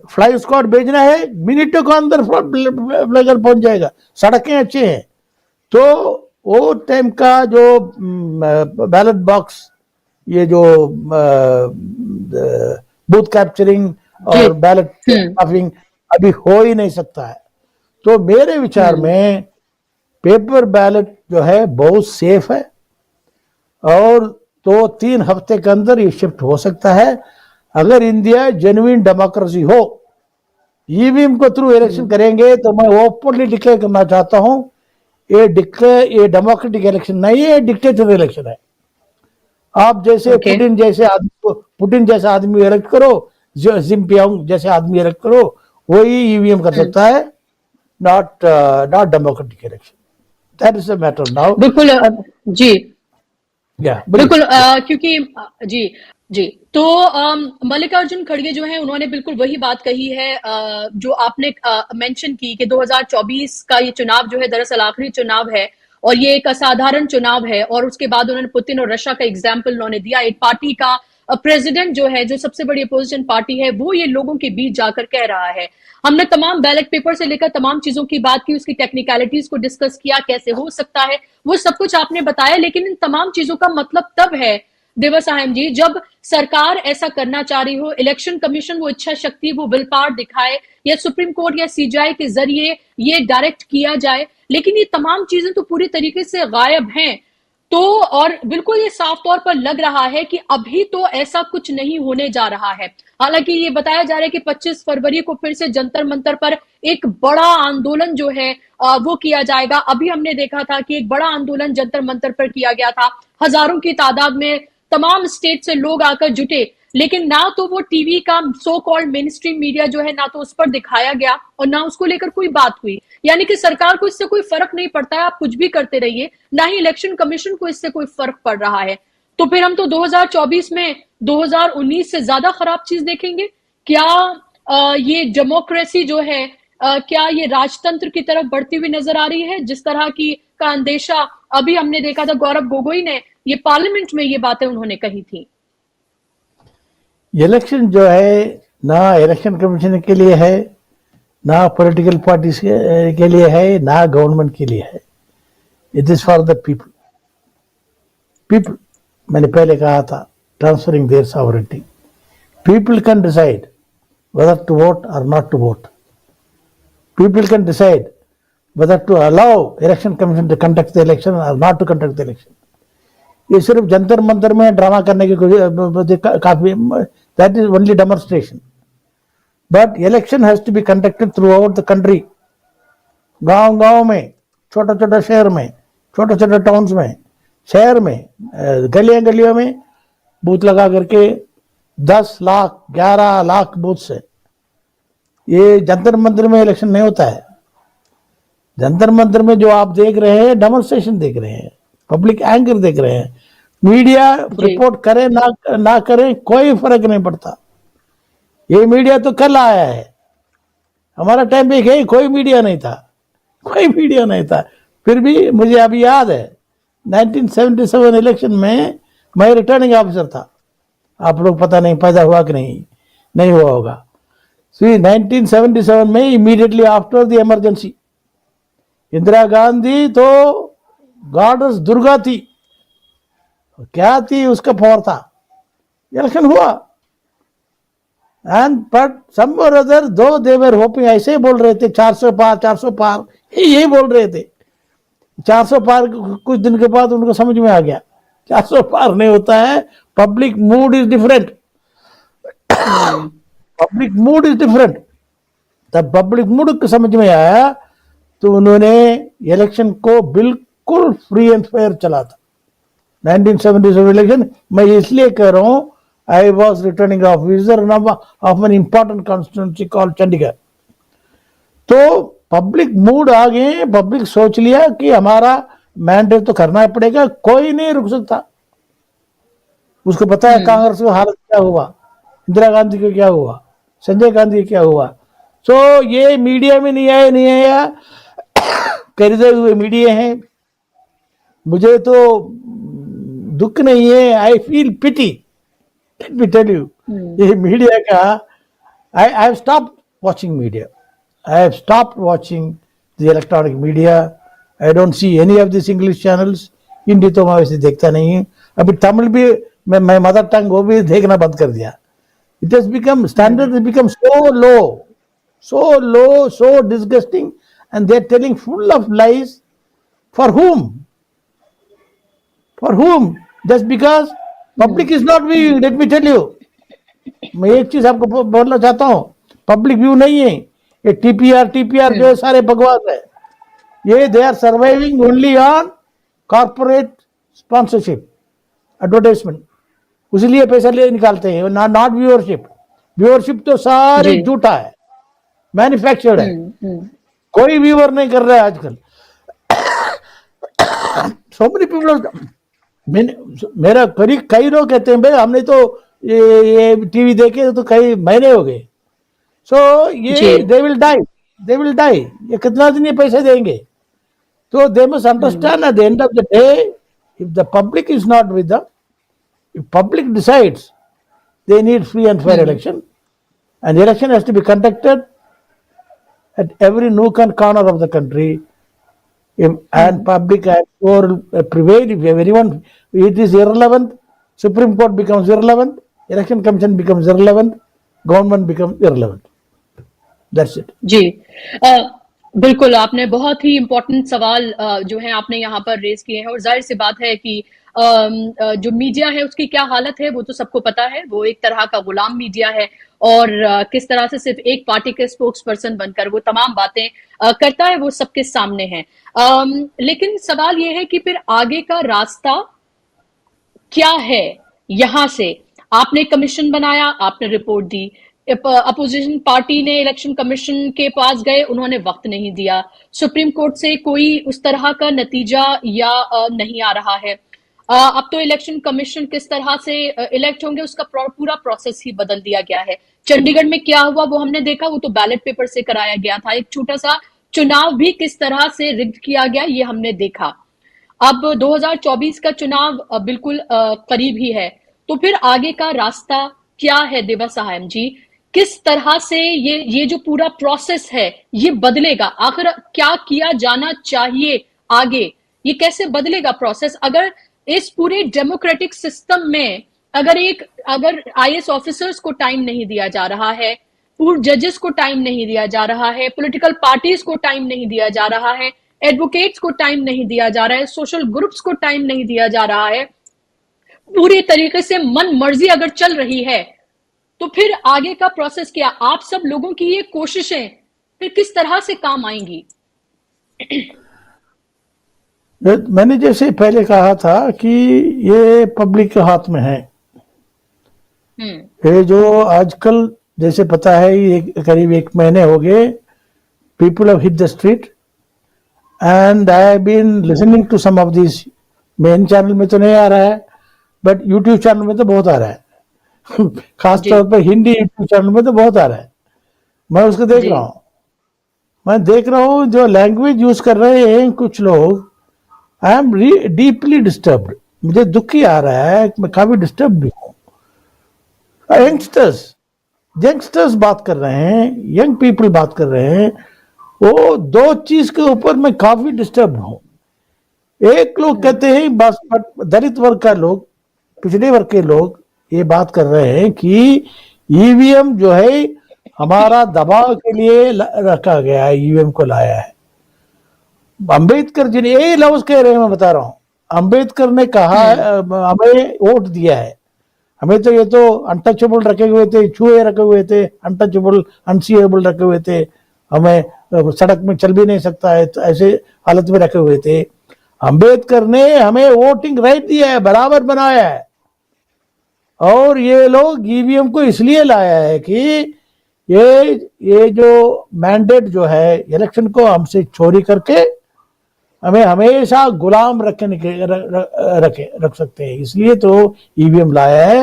फ्लाई स्क्वाड भेजना है, मिनटों के अंदर फ्लाइगर पहुंच जाएगा। सड़कें अच्छी हैं। तो वो टाइम का जो बैलेट बॉक्स, ये जो बूथ कैप्चरिंग और बैलेट स्टफिंग अभी हो ही नहीं सकता है। तो मेरे विचार में पेपर बैलेट जो है बहुत सेफ है और 2-3 हफ्ते के अंदर ये शिफ्ट हो सकता है अगर इंडिया जेन्युइन डेमोक्रेसी हो। ईवीएम को थ्रू इलेक्शन करेंगे तो मैं ओपनली डिक्लेयर करना चाहता हूं, ये डेमोक्रेटिक इलेक्शन नहीं है, डिक्टेटर इलेक्शन है। आप जैसे पुतिन जैसा आदमी इलेक्ट करो, जिनपिंग जैसे आदमी इलेक्ट करो, वही ईवीएम कर सकता है, not democratic election. That is the matter now. बिल्कुल जी, बिल्कुल क्योंकि जी तो मल्लिकार्जुन खड़गे जो है उन्होंने बिल्कुल वही बात कही है जो आपने मेंशन की कि 2024 का ये चुनाव जो है दरअसल आखिरी चुनाव है और ये एक असाधारण चुनाव है। और उसके बाद उन्होंने पुतिन और रशिया का एग्जाम्पल उन्होंने दिया। एक पार्टी का प्रेसिडेंट जो है, जो सबसे बड़ी अपोजिशन पार्टी है, वो ये लोगों के बीच जाकर कह रहा है। हमने तमाम बैलेट पेपर से लेकर तमाम चीजों की बात की, उसकी टेक्निकलिटीज को डिस्कस किया, कैसे हो सकता है, वो सब कुछ आपने बताया। लेकिन इन तमाम चीजों का मतलब तब है देवासाहेब जी जब सरकार ऐसा करना चाह रही हो, इलेक्शन कमीशन वो इच्छा शक्ति, वो विल पावर दिखाए, या सुप्रीम कोर्ट या सीजीआई के जरिए ये डायरेक्ट किया जाए। लेकिन ये तमाम चीजें तो पूरी तरीके से गायब हैं। तो और बिल्कुल ये साफ तौर पर लग रहा है कि अभी तो ऐसा कुछ नहीं होने जा रहा है। हालांकि ये बताया जा रहा है कि 25 फरवरी को फिर से जंतर मंतर पर एक बड़ा आंदोलन जो है वो किया जाएगा। अभी हमने देखा था कि एक बड़ा आंदोलन जंतर मंतर पर किया गया था, हजारों की तादाद में तमाम स्टेट से लोग आकर जुटे। लेकिन ना तो वो टीवी का so called main stream media जो है, ना तो उस पर दिखाया गया और ना उसको लेकर कोई बात हुई। यानी कि सरकार को इससे कोई फर्क नहीं पड़ता है, आप कुछ भी करते रहिए, ना ही इलेक्शन कमीशन को इससे कोई फर्क पड़ रहा है। तो फिर हम तो 2024 में 2019 से ज्यादा खराब चीज देखेंगे क्या? ये डेमोक्रेसी जो है क्या ये राजतंत्र की तरफ बढ़ती हुई नजर आ रही है, जिस तरह की का अंदेशा अभी हमने देखा था गौरव गोगोई ने ये पार्लियामेंट में ये बातें उन्होंने कही थी। इलेक्शन जो है ना इलेक्शन कमीशन के लिए है, ना पॉलिटिकल पार्टीज के लिए है, ना गवर्नमेंट के लिए है। It is for the people. People, मैंने पहले कहा था, transferring their sovereignty. People can decide whether to vote or not to vote. People can decide whether to allow election commission to conduct the election or not to conduct the election. ये सिर्फ जंतर मंतर में drama करने की काफी, that is only demonstration. But election has to be conducted throughout the country. गांव-गांव में, छोटा-छोटा शहर में, छोटे-छोटे टाउन्स में, शहर में, गलियों में बूथ लगा करके 10 लाख 11 लाख बूथ से ये जंतर मंतर में इलेक्शन नहीं होता है। जंतर मंतर में जो आप देख रहे हैं डेमोन्स्ट्रेशन देख रहे हैं, पब्लिक एंकर देख रहे हैं। मीडिया रिपोर्ट करे ना करे कोई फर्क नहीं पड़ता। ये मीडिया तो कल आया है, हमारा टाइम पे गई कोई मीडिया नहीं था, कोई मीडिया नहीं था। फिर भी मुझे अभी याद है 1977 इलेक्शन में मैं रिटर्निंग ऑफिसर था। आप लोग पता नहीं पैदा हुआ कि नहीं हुआ होगा। 1977 में immediately after the emergency Indira Gandhi तो गॉडेस दुर्गा थी, क्या थी उसका पावर था। इलेक्शन हुआ एंड बट सम और अदर दो दे वर होपिंग, ऐसे बोल रहे थे 400 पार 400 पार, यही बोल रहे थे। 400 पार कुछ दिन के बाद उनको समझ में आ गया 400 पार नहीं होता है, public mood is different, public mood is different. तब पब्लिक मूड को समझ में आया तो उन्होंने इलेक्शन को बिल्कुल फ्री एंड फेयर चला था। 1977 इलेक्शन मैं इसलिए कह रहा हूं, I was returning officer of an important constituency called Chandigarh. तो पब्लिक मूड आ गए, पब्लिक सोच लिया कि हमारा मैंडेट तो करना पड़ेगा, कोई नहीं रुक सकता। उसको पता है कांग्रेस का हालत क्या हुआ, इंदिरा गांधी को क्या हुआ, संजय गांधी क्या हुआ। सो ये मीडिया में नहीं आया खरीदे हुए मीडिया हैं। मुझे तो दुख नहीं है, I feel pity, let me tell you. ये मीडिया का I have stopped watching media, I have stopped watching the electronic media. I don't see any of this English channels. Hindi तो मैं वैसे देखता नहीं हूँ। अभी तमिल भी मैं मदर टंग वो भी देखना बंद कर दिया। It has become, standard has become so low, so disgusting, and they're telling full of lies. For whom? For whom? Just because public is not viewing. Let me tell you. मैं एक चीज आपको बोलना चाहता हूँ, पब्लिक व्यू नहीं है ये। टीपीआर जो सारे बकवास है ये। They are surviving only on corporate sponsorship, advertisement, उसलिए पैसा ले निकालते हैं, नॉट व्यूअरशिप। व्यूअरशिप तो सारे झूठा है, मैन्युफैक्चर्ड है, कोई व्यूअर नहीं कर रहा है आजकल। सो मेनी पीपल, मेरा कई लोग कहते हैं भाई हमने तो ये टीवी देखे तो कई महीने हो गए। सो ये दे विल डाई, ये कितना दिन ये पैसे देंगे। तो they must understand at the end of the day if the public is not with them, if public decides they need free and fair election, and the election has to be conducted at every nook and corner of the country, and public prevail, if everyone, it is irrelevant. Supreme Court becomes irrelevant, election commission becomes irrelevant, government becomes irrelevant. That's it. जी बिल्कुल, आपने बहुत ही important सवाल जो है आपने यहाँ पर raise किए हैं। और जाहिर सी बात है कि जो मीडिया है उसकी क्या हालत है वो तो सबको पता है। वो एक तरह का गुलाम मीडिया है और किस तरह से सिर्फ एक पार्टी के स्पोक्स पर्सन बनकर वो तमाम बातें करता है, वो सबके सामने है। लेकिन सवाल ये है कि फिर आगे का रास्ता क्या है। यहां से आपने कमीशन बनाया, आपने रिपोर्ट दी, अपोजिशन पार्टी ने इलेक्शन कमीशन के पास गए, उन्होंने वक्त नहीं दिया, सुप्रीम कोर्ट से कोई उस तरह का नतीजा या नहीं आ रहा है। अब तो इलेक्शन कमीशन किस तरह से इलेक्ट होंगे उसका पूरा प्रोसेस ही बदल दिया गया है। चंडीगढ़ में क्या हुआ वो हमने देखा, वो तो बैलेट पेपर से कराया गया था। एक छोटा सा चुनाव भी किस तरह से रिग्ड किया गया ये हमने देखा। अब 2024 का चुनाव बिल्कुल करीब ही है, तो फिर आगे का रास्ता क्या है देवा सहायम जी? किस तरह से ये जो पूरा प्रोसेस है ये बदलेगा? आखिर क्या किया जाना चाहिए आगे? ये कैसे बदलेगा प्रोसेस? अगर इस पूरे डेमोक्रेटिक सिस्टम में अगर आईएएस ऑफिसर्स को टाइम नहीं दिया जा रहा है, पूर्व जजेस को टाइम नहीं दिया जा रहा है, पॉलिटिकल पार्टीज को टाइम नहीं दिया जा रहा है, एडवोकेट्स को टाइम नहीं दिया जा रहा है, सोशल ग्रुप्स को टाइम नहीं दिया जा रहा है, पूरी तरीके से मन मर्जी अगर चल रही है, तो फिर आगे का प्रोसेस क्या? आप सब लोगों की ये कोशिशें फिर किस तरह से काम आएंगी? मैंने जैसे पहले कहा था कि ये पब्लिक के हाथ में है। ये जो आजकल जैसे पता है ये करीब 1 महीने हो गए, people have hit the street and I have been listening to some of this. Main channel में तो नहीं आ रहा है, बट यूट्यूब चैनल में तो बहुत आ रहा है खास जी तौर पर हिंदी यूट्यूब चैनल में तो बहुत आ रहा है। मैं उसको देख जी रहा हूँ, मैं देख रहा हूँ जो लैंग्वेज यूज कर रहे हैं कुछ लोग, आई एम डीपली डिस्टर्ब्ड। मुझे दुख ही आ रहा है, मैं काफी डिस्टर्ब भी हूँ। यंगस्टर्स यंगस्टर्स बात कर रहे हैं, यंग पीपल बात कर रहे हैं, वो दो चीज के ऊपर मैं काफी डिस्टर्ब हूँ। एक लोग कहते हैं बस, दलित वर्ग का लोग, पिछड़े वर्ग के लोग ये बात कर रहे हैं कि ईवीएम जो है हमारा दबाव के लिए रखा गया है, ईवीएम को लाया है। अंबेडकर जी ने यही लफ्ज कह रहे हैं, मैं बता रहा हूँ। अंबेडकर ने कहा हमें वोट दिया है, हमें तो ये तो अनटचेबल रखे हुए थे, छुए रखे हुए थे, अनटचेबल अनसीएबल रखे हुए थे, हमें सड़क में चल भी नहीं सकता है, तो ऐसे हालत में रखे हुए थे। अंबेडकर ने हमें वोटिंग राइट दिया है, बराबर बनाया है। और ये लोग ईवीएम को इसलिए लाया है कि ये जो मैंडेट जो है इलेक्शन को हमसे चोरी करके हमें हमेशा गुलाम रख सकते हैं, इसलिए तो ईवीएम लाया है।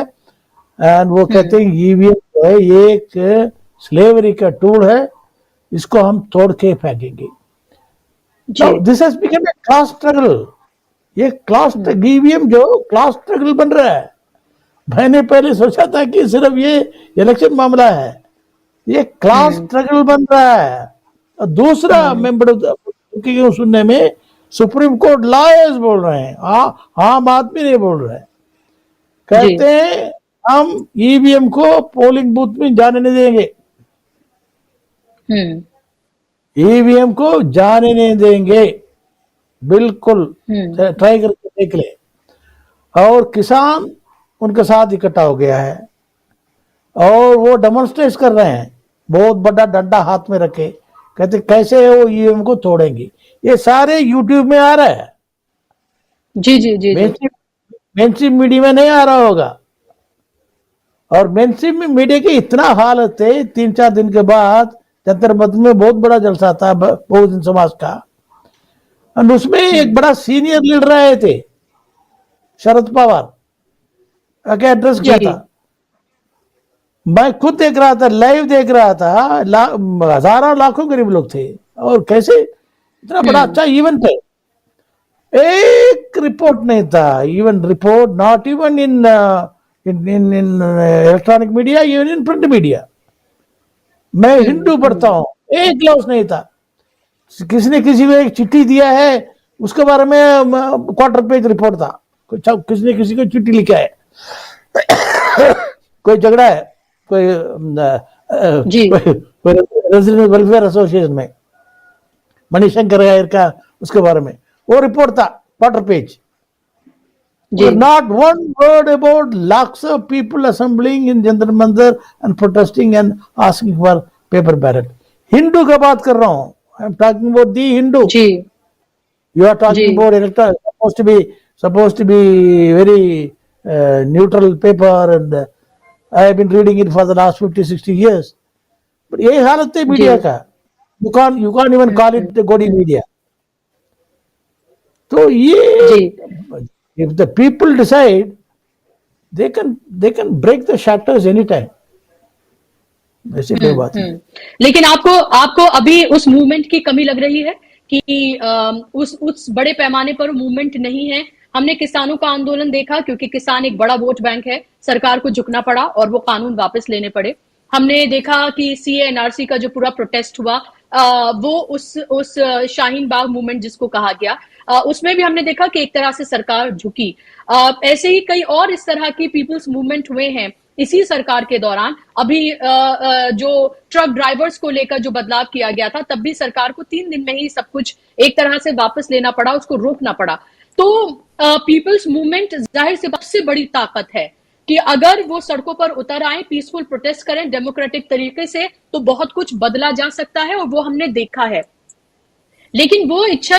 एंड वो कहते हैं ईवीएम जो है ये एक स्लेवरी का टूल है, इसको हम तोड़ के फेंकेंगे। This has become a class struggle. ये क्लास ईवीएम जो क्लास स्ट्रगल बन रहा है। मैंने पहले सोचा था कि सिर्फ ये इलेक्शन मामला है, ये क्लास स्ट्रगल बन रहा है। और दूसरा मैं बड़े सुनने में सुप्रीम कोर्ट लॉयर्स बोल रहे हैं, आम आदमी नहीं बोल रहे हैं। कहते हैं हम ईवीएम को पोलिंग बूथ में जाने नहीं देंगे, ईवीएम को जाने नहीं देंगे, बिल्कुल ट्राई करके देख ले। और किसान उनके साथ इकट्ठा हो गया है और वो डेमोन्स्ट्रेट कर रहे हैं, बहुत बड़ा डंडा हाथ में रखे, कहते कैसे वो ईवीएम को तोड़ेंगे। ये सारे यूट्यूब में आ रहा है। जी जी जी मेनस्ट्रीम मीडिया में नहीं आ रहा होगा। और मेनस्ट्रीम मीडिया की इतना हालत है, 3-4 दिन के बाद जंतर मंतर में बहुत बड़ा जलसा था बहुजन समाज का, और उसमें एक बड़ा सीनियर लीडर आए थे, शरद पवार का एड्रेस किया था। मैं खुद देख रहा था, लाइव देख रहा था, हजारों लाखों गरीब लोग थे, और कैसे इतना बड़ा अच्छा इवेंट है। एक रिपोर्ट नहीं था, even report not even in electronic media, even in print media. मैं हिंदू पढ़ता हूँ, एक लफ्ज नहीं था। किसी ने किसी को एक चिट्ठी दिया है, उसके बारे में क्वार्टर पेज रिपोर्ट था। किसी ने किसी को चिट्ठी लिखा है, कोई झगड़ा है, कोई रेजिडेंट वेलफेयर एसोसिएशन में मणिशंकर अय्यर का, उसके बारे में वो रिपोर्ट था, quarter page. Not one word about lakhs of people assembling in Jantar Mantar and protesting and asking for paper ballot. Hindu का बात कर रहा हूँ, I am talking about the Hindu. You are talking about electron, supposed to be very neutral paper, and I have been reading it for the last 50-60 years. But ये हालत है media का, you can't even call it the gaudy media. तो ये if the people decide, they can break the shutters anytime. ऐसी कोई बात नहीं। लेकिन आपको अभी उस मूवमेंट की कमी लग रही है कि उस बड़े पैमाने पर मूवमेंट नहीं है। हमने किसानों का आंदोलन देखा, क्योंकि किसान एक बड़ा वोट बैंक है, सरकार को झुकना पड़ा और वो कानून वापस लेने पड़े। हमने देखा कि CA/NRC का जो पूरा प्रोटेस्ट हुआ, वो उस शाहीन बाग मूवमेंट जिसको कहा गया, उसमें भी हमने देखा कि एक तरह से सरकार झुकी। ऐसे ही कई और इस तरह की पीपल्स मूवमेंट हुए हैं इसी सरकार के दौरान। अभी जो ट्रक ड्राइवर्स को लेकर जो बदलाव किया गया था, तब भी सरकार को 3 दिन में ही सब कुछ एक तरह से वापस लेना पड़ा, उसको रोकना पड़ा। तो पीपल्स मूवमेंट जाहिर से सबसे बड़ी ताकत है कि अगर वो सड़कों पर उतर आए, पीसफुल प्रोटेस्ट करें डेमोक्रेटिक तरीके से, तो बहुत कुछ बदला जा सकता है, और वो हमने देखा है। लेकिन वो इच्छा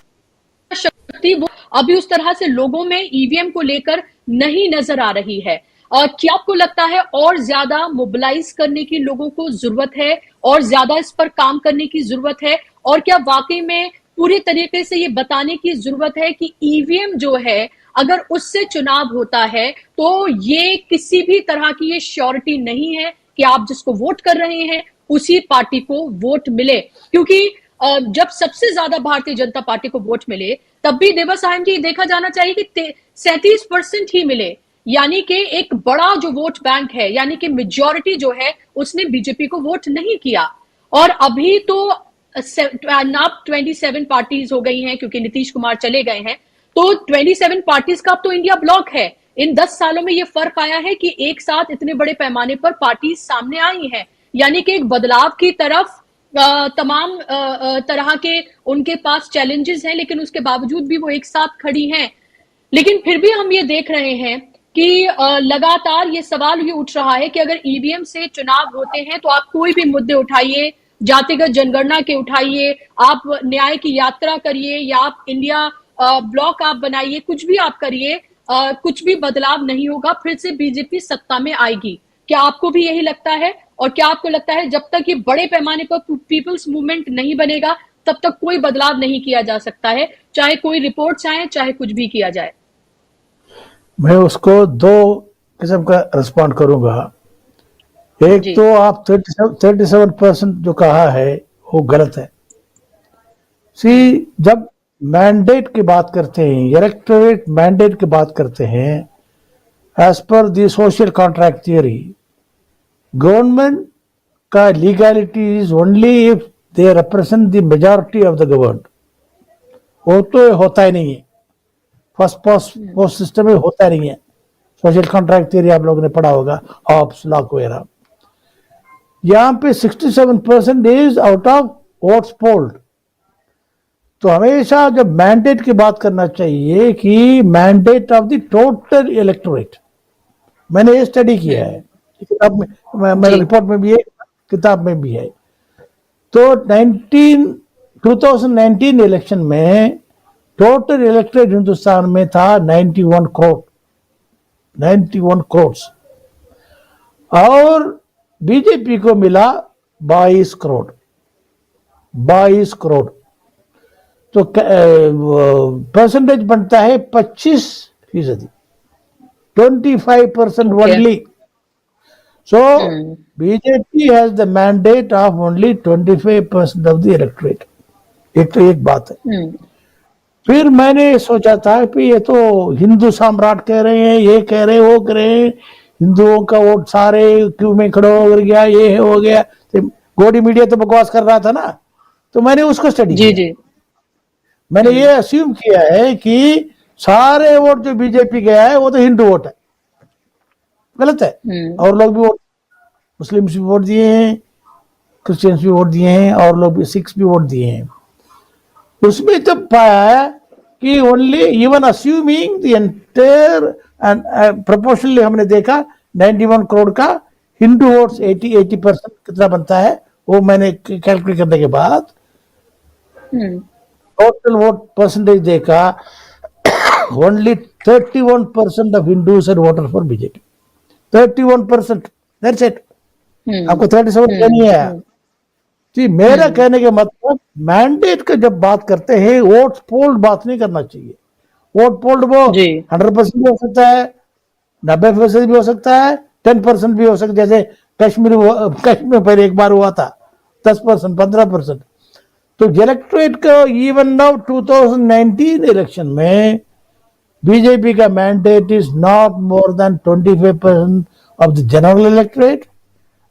शक्ति वो अभी उस तरह से लोगों में ईवीएम को लेकर नहीं नजर आ रही है। क्या आपको लगता है और ज्यादा मोबिलाइज करने की लोगों को जरूरत है और ज्यादा इस पर काम करने की जरूरत है, और क्या वाकई में पूरी तरीके से ये बताने की जरूरत है कि ईवीएम जो है अगर उससे चुनाव होता है तो ये किसी भी तरह की ये श्योरिटी नहीं है कि आप जिसको वोट कर रहे हैं उसी पार्टी को वोट मिले? क्योंकि जब सबसे ज्यादा भारतीय जनता पार्टी को वोट मिले तब भी देवासायन जी देखा जाना चाहिए कि 37% ही मिले, यानी कि एक बड़ा जो वोट बैंक है, यानी कि मेजॉरिटी जो है उसने बीजेपी को वोट नहीं किया। और अभी तो नाप 27 पार्टीज हो गई हैं क्योंकि नीतीश कुमार चले गए हैं, तो 27 पार्टीज का अब तो इंडिया ब्लॉक है। इन 10 सालों में ये फर्क आया है कि एक साथ इतने बड़े पैमाने पर पार्टीज सामने आई हैं, यानी कि एक बदलाव की तरफ तमाम तरह के उनके पास चैलेंजेस हैं, लेकिन उसके बावजूद भी वो एक साथ खड़ी हैं। लेकिन फिर भी हम ये देख रहे हैं कि लगातार ये सवाल ये उठ रहा है कि अगर ईवीएम से चुनाव होते हैं तो आप कोई भी मुद्दे उठाइए, जातिगत जनगणना के उठाइए, आप न्याय की यात्रा करिए, या आप इंडिया ब्लॉक आप बनाइए, कुछ भी आप करिए, कुछ भी बदलाव नहीं होगा, फिर से बीजेपी सत्ता में आएगी। क्या आपको भी यही लगता है? और क्या आपको लगता है जब तक ये बड़े पैमाने पर पीपल्स मूवमेंट नहीं बनेगा तब तक कोई बदलाव नहीं किया जा सकता है, चाहे कोई रिपोर्ट्स आए, चाहे कुछ भी किया जाए? मैं उसको दो किस्म का रिस्पॉन्ड करूंगा। एक जी। तो आप 37% जो कहा है वो गलत है। जब मैंडेट की बात करते हैं, इलेक्टोरेट मैंडेट की बात करते हैं, as per the social contract theory, government का legality is only if they represent the majority of the government. वो तो होता ही नहीं है, फर्स्ट पोस्ट सिस्टम में होता नहीं है। सोशल कॉन्ट्रैक्ट थियरी आप लोगों ने पढ़ा होगा, हॉब्स लॉक वगैरह। यहाँ पे 67% is out of votes polled. तो हमेशा जब मैंडेट की बात करना चाहिए कि mandate of the total electorate. मैंने ये स्टडी किया है, किताब में, मेरे रिपोर्ट में भी है, किताब में भी है। तो 2019 इलेक्शन में टोटल इलेक्टोरेट हिंदुस्तान में था 91 करोड़, 91 करोड़, और बीजेपी को मिला 22 करोड़, 22 करोड़। तो परसेंटेज बनता है 25%, 25% only. So BJP has the mandate of only 25% of the electorate. एक तो एक बात है। फिर मैंने सोचा था कि ये तो हिंदू सम्राट कह रहे हैं, ये कह रहे हैं, वो कह रहे हैं, हिंदुओं का वोट सारे क्यों में खड़ा हो गया, ये हो गया। तो गोडी मीडिया तो बकवास कर रहा था ना, तो मैंने उसको स्टडी किया। जी। मैंने ये अस्यूम किया है कि सारे वोट जो बीजेपी गया है वो तो हिंदू वोट है। गलत है। और लोग भी वोट, मुस्लिम्स भी वोट दिए हैं, क्रिश्चियंस भी वोट दिए हैं, और लोग भी, सिख्स भी वोट दिए हैं। उसमें जब पाया कि only even assuming the entire and proportionally हमने देखा 91 करोड़ का हिंदू वोट्स 80% कितना बनता है, वो मैंने कैलकुलेट करने के बाद टोटल वोट परसेंटेज देखा, only 31% of Hindus are voter for BJP. 31%, that's it. आपको 37 नहीं है। जी, मेरा कहने का मतलब मैंडेट का जब बात करते हैं वोट पोल्ड बात नहीं करना चाहिए। वोट पोल्ड वो 100% भी हो सकता है, 90% भी हो सकता है, 10% भी हो सकता है। जैसे कश्मीर में पहले एक बार हुआ था 10%, 15%। तो इलेक्टोरेट का इवन नाउ 2019 इलेक्शन में बीजेपी का mandate is not more than 25% of the general electorate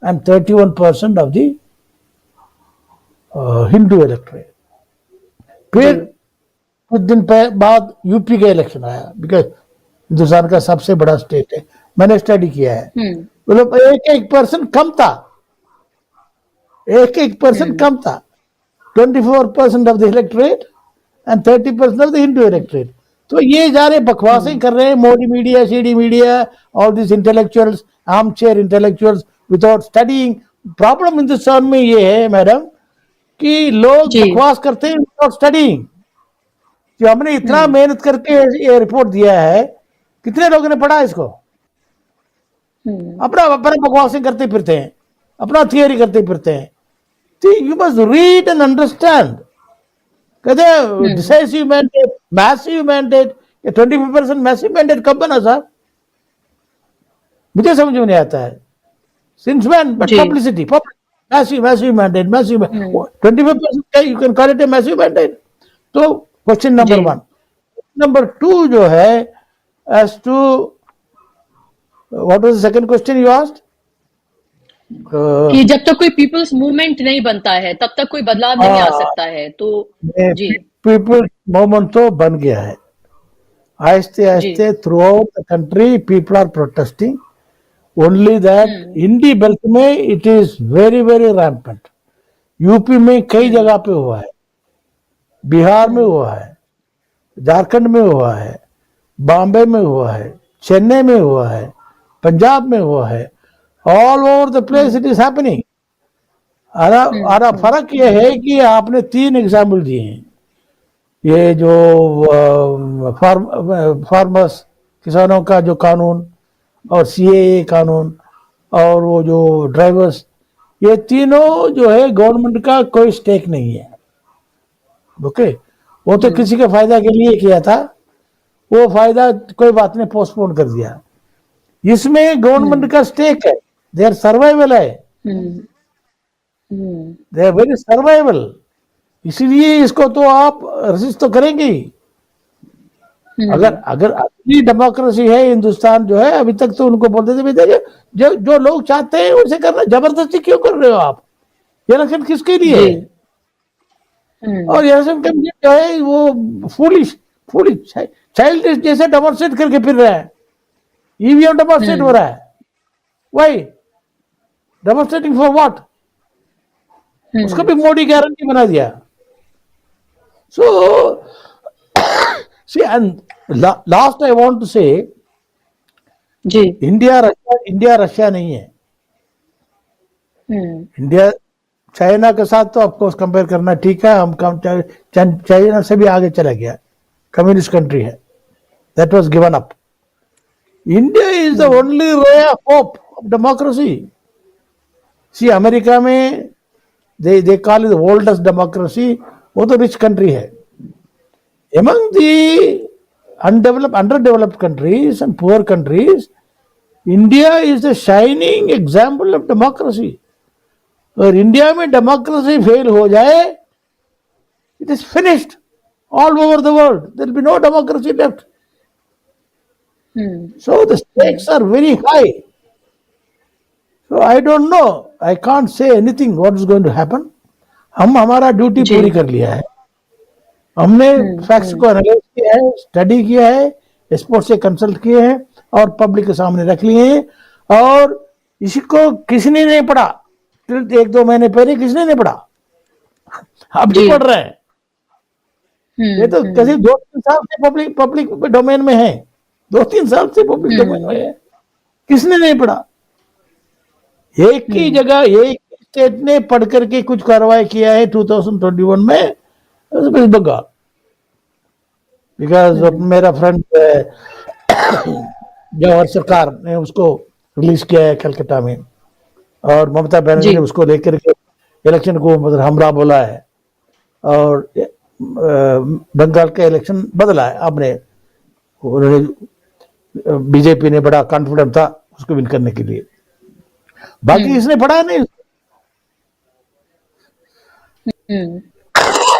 and 31% of the Hindu electorate. फिर कुछ दिन बाद यूपी का इलेक्शन आया, बिकॉज हिंदुस्तान का सबसे बड़ा स्टेट है। मैंने स्टडी किया है, मतलब 1% कम था, 1% कम था। 24% of the electorate and 30% of the Hindu electorate. तो ये जा रहे बकवासें कर रहे हैं Modi media, CD media, all this intellectuals, arm chair intellectuals without studying. Problem Hindustan में ये है मैडम कि लोग बकवास करते हैं विदाउट स्टडीइंग। जो हमने इतना मेहनत करके ये रिपोर्ट दिया है, कितने लोगों ने पढ़ा इसको? अपना अपना बकवासें करते फिरते हैं, अपना थियरी करते फिरते हैं। तो you must read and understand. कहते हैं decisive mandate, massive mandate, 25% massive mandate कब बना साहब? मुझे समझ में नहीं आता है। Since when? But publicity, massive mandate, massive 25% you can call it a massive mandate. तो क्वेश्चन नंबर 1। नंबर 2 जो है, as to what was the second question you asked? कि जब तक कोई पीपल्स मूवमेंट नहीं बनता है तब तक कोई बदलाव नहीं आ सकता है। तो जी, पीपल्स मूवमेंट तो बन गया है। आहिस्ते आहिस्ते throughout the country people are protesting. Only that Hindi belt में it is very very rampant. UP में कई जगह पे हुआ है, बिहार में हुआ है, झारखंड में हुआ है, बॉम्बे में हुआ है, चेन्नई में हुआ है, पंजाब में हुआ है। All over the place it is happening. और फर्क यह है कि आपने 3 एग्जाम्पल दिए हैं। ये जो फार्मर्स, किसानों का जो कानून, और सीएए कानून, और वो जो ड्राइवर्स, ये तीनों जो है गवर्नमेंट का कोई स्टेक नहीं है। ओके, वो तो किसी के फायदा के लिए किया था, वो फायदा कोई बात नहीं, पोस्टपोन कर दिया। इसमें गवर्नमेंट का स्टेक है, देयर सर्वाइवल है, दे आर वेरी सर्वाइवल। इसीलिए इसको तो आप रजिस्ट तो करेंगे ही। अगर अगर असली डेमोक्रेसी है हिंदुस्तान जो है, अभी तक तो उनको बोलते थे देखिए जो लोग चाहते हैं उसे करना, जबरदस्ती क्यों कर रहे हो आप? इलेक्शन किसके लिए है? और इलेक्शन कमीशन जो है वो फूलिश चाइल्ड जैसे डेमोन्स्ट्रेट करके फिर रहा है। ईवीएम डेमोन्स्ट्रेट हो रहा है। Why demonstrating for what? उसको भी मोदी गारंटी बना दिया। So see, and last I want to say, जी, इंडिया रशिया नहीं है। इंडिया चाइना के साथ तो ऑफकोर्स कंपेयर करना ठीक है, हम चाइना से भी आगे चला गया, कम्युनिस्ट कंट्री है, that was given up. India is the only ray of hope of democracy. See America में they call it the oldest democracy, वो तो रिच कंट्री है। Among the underdeveloped countries and poor countries, India is the shining example of democracy. और India में democracy fail हो जाए, it is finished all over the world. There will be no democracy left. So the stakes are very high. So I don't know. I can't say anything what is going to happen. हम हमारा duty पूरी कर लिया है। हमने facts को analyse किया है, स्टडी किया है, एक्सपर्ट से कंसल्ट किए हैं और पब्लिक के सामने रख लिए हैं। और इसको किसी ने नहीं पढ़ा, 1-2 महीने पहले किसने नहीं पढ़ा, अब भी पढ़ रहे हैं। ये तो कैसे 2-3 साल से पब्लिक डोमेन में है, 2-3 साल से पब्लिक डोमेन में है, किसने नहीं पढ़ा? एक ही जगह एक स्टेट ने पढ़ करके कुछ कार्रवाई किया है 2021 में, बंगाल। बिकॉज मेरा फ्रेंड जवाहर सरकार ने उसको रिलीज किया है कलकत्ता में, और ममता बनर्जी ने उसको लेकर के इलेक्शन को मतलब हमरा बोला है, और बंगाल का इलेक्शन बदला है। आपने बीजेपी ने बड़ा कॉन्फिडेंट था उसको विन करने के लिए, बाकी इसने पढ़ा नहीं।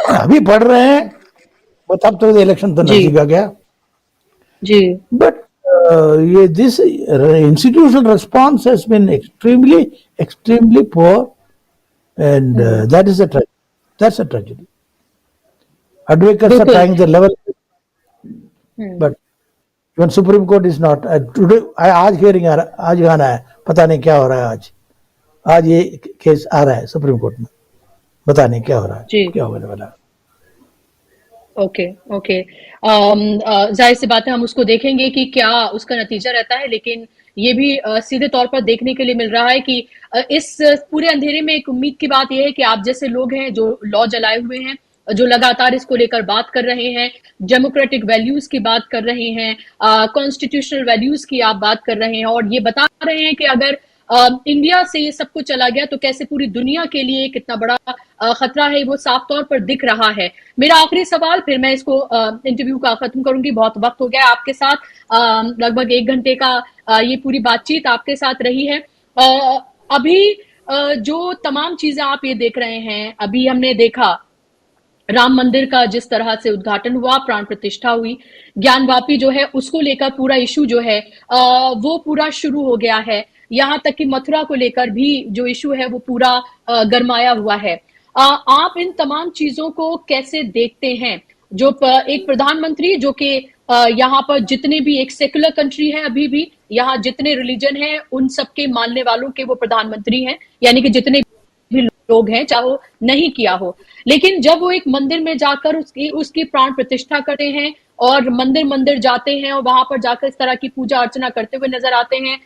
अभी पढ़ रहे हैं, तब तो इलेक्शन तो नजदीक आ गया जी। बट ये this institutional response has been extremely poor and that is that's a tragedy. Advocates are trying the level, but even supreme court is not today. आज हियरिंग आज आना है, पता नहीं क्या हो रहा है। आज ये केस आ रहा है सुप्रीम कोर्ट में, पता नहीं क्या हो रहा है, क्या होने वाला है। ओके जाहिर सी बात है, हम उसको देखेंगे कि क्या उसका नतीजा रहता है। लेकिन ये भी सीधे तौर पर देखने के लिए मिल रहा है कि इस पूरे अंधेरे में एक उम्मीद की बात यह है कि आप जैसे लोग हैं जो लॉ जलाए हुए हैं, जो लगातार इसको लेकर बात कर रहे हैं, डेमोक्रेटिक वैल्यूज की बात कर रहे हैं, कॉन्स्टिट्यूशनल वैल्यूज की आप बात कर रहे हैं, और ये बता रहे हैं कि अगर इंडिया से ये सब कुछ चला गया तो कैसे पूरी दुनिया के लिए कितना बड़ा खतरा है, वो साफ तौर पर दिख रहा है। मेरा आखिरी सवाल, फिर मैं इसको इंटरव्यू का खत्म करूंगी, बहुत वक्त हो गया आपके साथ, लगभग 1 घंटे का ये पूरी बातचीत आपके साथ रही है। अभी जो तमाम चीजें आप ये देख रहे हैं, अभी हमने देखा राम मंदिर का जिस तरह से उद्घाटन हुआ, प्राण प्रतिष्ठा हुई, ज्ञानवापी जो है उसको लेकर पूरा इशू जो है वो पूरा शुरू हो गया है। यहां तक कि मथुरा को लेकर भी जो इशू है वो पूरा गरमाया हुआ है। आप इन तमाम चीजों को कैसे देखते हैं? जो एक प्रधानमंत्री जो कि यहाँ पर जितने भी, एक सेकुलर कंट्री है, अभी भी यहाँ जितने रिलीजन हैं उन सबके मानने वालों के वो प्रधानमंत्री हैं, यानी कि जितने भी लोग हैं, चाहे वो नहीं किया हो, लेकिन जब वो एक मंदिर में जाकर उसकी प्राण प्रतिष्ठा करते हैं और मंदिर मंदिर जाते हैं और वहां पर जाकर इस तरह की पूजा अर्चना करते हुए नजर आते हैं,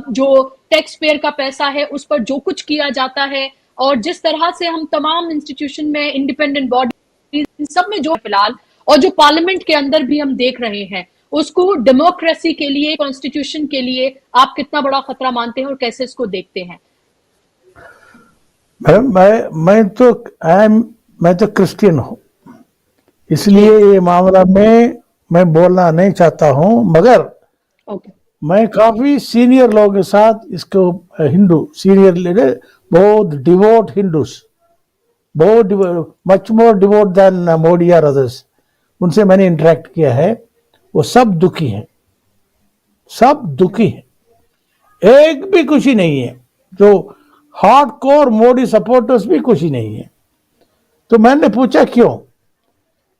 जो टैक्स पेयर का पैसा है उस पर जो कुछ किया जाता है, और जिस तरह से हम तमाम इंस्टीट्यूशन में, इंडिपेंडेंट बॉडी सब में जो फिलहाल, और जो पार्लियामेंट के अंदर भी हम देख रहे हैं, उसको डेमोक्रेसी के लिए, कॉन्स्टिट्यूशन के लिए आप कितना बड़ा खतरा मानते हैं और कैसे इसको देखते हैं? मैं तो क्रिश्चियन हूँ, इसलिए ये मामला में मैं बोलना नहीं चाहता हूँ, मगर मैं काफी सीनियर लोगों के साथ इसको, हिंदू सीनियर लीडर, बहुत डिवोट हिंदूस, बहुत much more devote than Modi और अदर्स, उनसे मैंने इंटरेक्ट किया है। वो सब दुखी हैं, सब दुखी हैं, एक भी खुशी नहीं है। जो हार्डकोर मोदी सपोर्टर्स भी खुशी नहीं है। तो मैंने पूछा क्यों?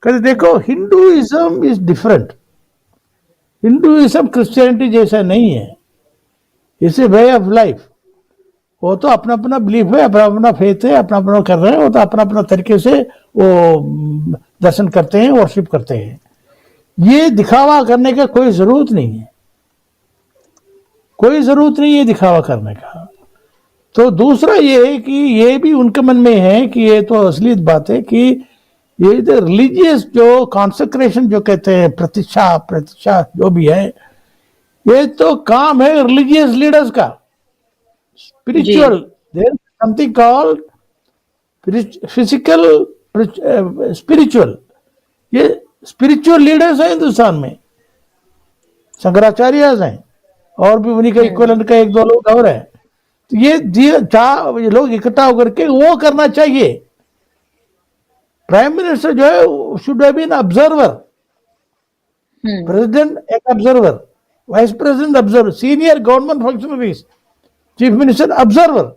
कहते देखो, Hinduism is different, Hinduism Christianity जैसा नहीं है, it's a way of life. वो तो अपना अपना बिलीफ है, अपना अपना फेथ है, अपना अपना कर रहे हैं, वो तो अपना अपना तरीके से वो दर्शन करते हैं, वर्शिप करते हैं। ये दिखावा करने का कोई जरूरत नहीं है, कोई जरूरत नहीं है दिखावा करने का। तो दूसरा ये है कि ये भी उनके मन में है कि ये तो असलियत बात है कि ये जो रिलीजियस जो कॉन्सेक्रेशन जो कहते हैं, प्रतिष्ठा जो भी है, ये तो काम है रिलीजियस लीडर्स का। Spiritual, there is something called physical spiritual, ये स्पिरिचुअल लीडर्स हैं हिंदुस्तान में, शंकराचार्य हैं, और भी उन्हीं का इक्विवेलेंट का 1-2 लोग और हैं। तो ये लोग इकट्ठा होकर के वो करना चाहिए। प्राइम मिनिस्टर जो है should have been observer, president एक observer, vice president observer, senior government functionaries, chief minister observer,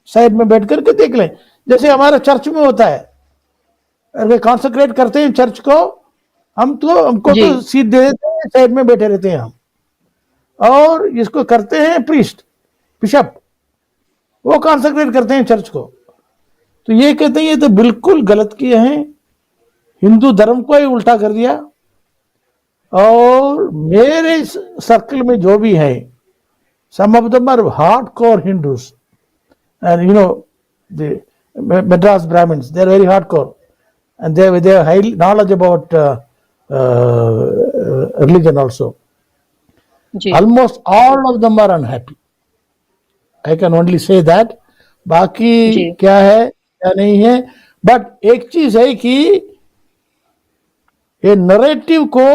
side में बैठ करके देख लें। जैसे हमारे चर्च में होता है, अगर कॉन्सेक्रेट करते हैं चर्च को, हमको तो सीट दे देते हैं, साइड में बैठे रहते हैं हम, और इसको करते हैं प्रीस्ट, बिशप, वो कॉन्सेक्रेट करते हैं चर्च को। तो ये कहते हैं ये तो बिल्कुल गलत किए हैं, हिंदू धर्म को ही उल्टा कर दिया। और मेरे सर्कल में जो भी है, some of them are hardcore Hindus, and you know the Madras Brahmins, they are very hardcore, and they have high knowledge about religion also. Almost all of them are unhappy. I can only say that. बाकी क्या है क्या नहीं है, but एक चीज है कि ये नरेटिव को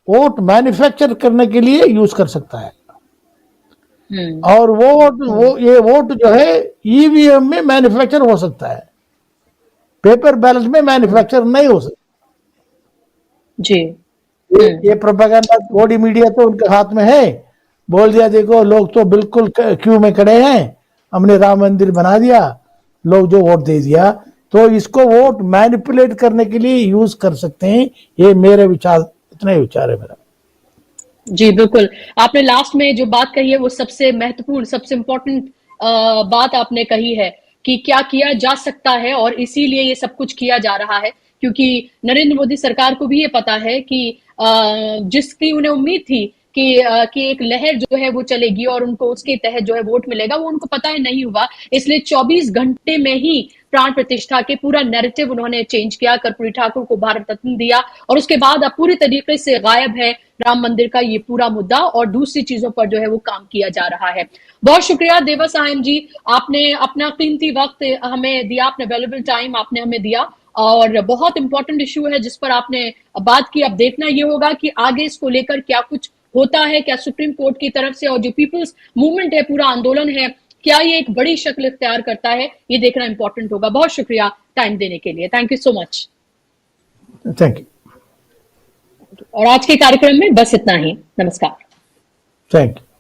वोट मैन्युफैक्चर करने के लिए यूज कर सकता है, और ये वोट जो है ईवीएम में मैन्युफैक्चर हो सकता है, पेपर बैलेट में मैन्युफैक्चर नहीं हो सकता जी। ये प्रोपेगेंडा बॉडी मीडिया तो उनके हाथ में है, बोल दिया देखो लोग तो बिल्कुल क्यू में खड़े हैं, हमने राम मंदिर बना दिया, लोग जो वोट दे दिया, तो इसको वोट मैनिपुलेट करने के लिए यूज कर सकते हैं। ये मेरे विचार, इतना ही विचार है मेरा। जी बिल्कुल, आपने लास्ट में जो बात कही है वो सबसे महत्वपूर्ण, सबसे इम्पोर्टेंट बात आपने कही है कि क्या किया जा सकता है, और इसीलिए ये सब कुछ किया जा रहा है, क्योंकि नरेंद्र मोदी सरकार को भी ये पता है कि जिसकी उन्हें उम्मीद थी कि एक लहर जो है वो चलेगी और उनको उसके तहत जो है वोट मिलेगा, वो उनको पता है नहीं हुआ। इसलिए 24 घंटे में ही प्राण प्रतिष्ठा के पूरा नैरेटिव उन्होंने चेंज किया, कर्पूरी ठाकुर को भारत रत्न दिया और उसके बाद अब पूरी तरीके से गायब है राम मंदिर का ये पूरा मुद्दा और दूसरी चीजों पर जो है वो काम किया जा रहा है। बहुत शुक्रिया देवासायन जी, आपने अपना कीमती वक्त हमें दिया, अपना वैल्यूएबल टाइम आपने हमें दिया और बहुत इंपॉर्टेंट इश्यू है जिस पर आपने बात की। अब देखना ये होगा कि आगे इसको लेकर क्या कुछ होता है, क्या सुप्रीम कोर्ट की तरफ से और जो पीपल्स मूवमेंट है, पूरा आंदोलन है, क्या ये एक बड़ी शक्ल इख्तियार करता है, ये देखना इंपॉर्टेंट होगा। बहुत शुक्रिया टाइम देने के लिए, thank you so much. Thank you. और आज के कार्यक्रम में बस इतना ही, नमस्कार। Thank you.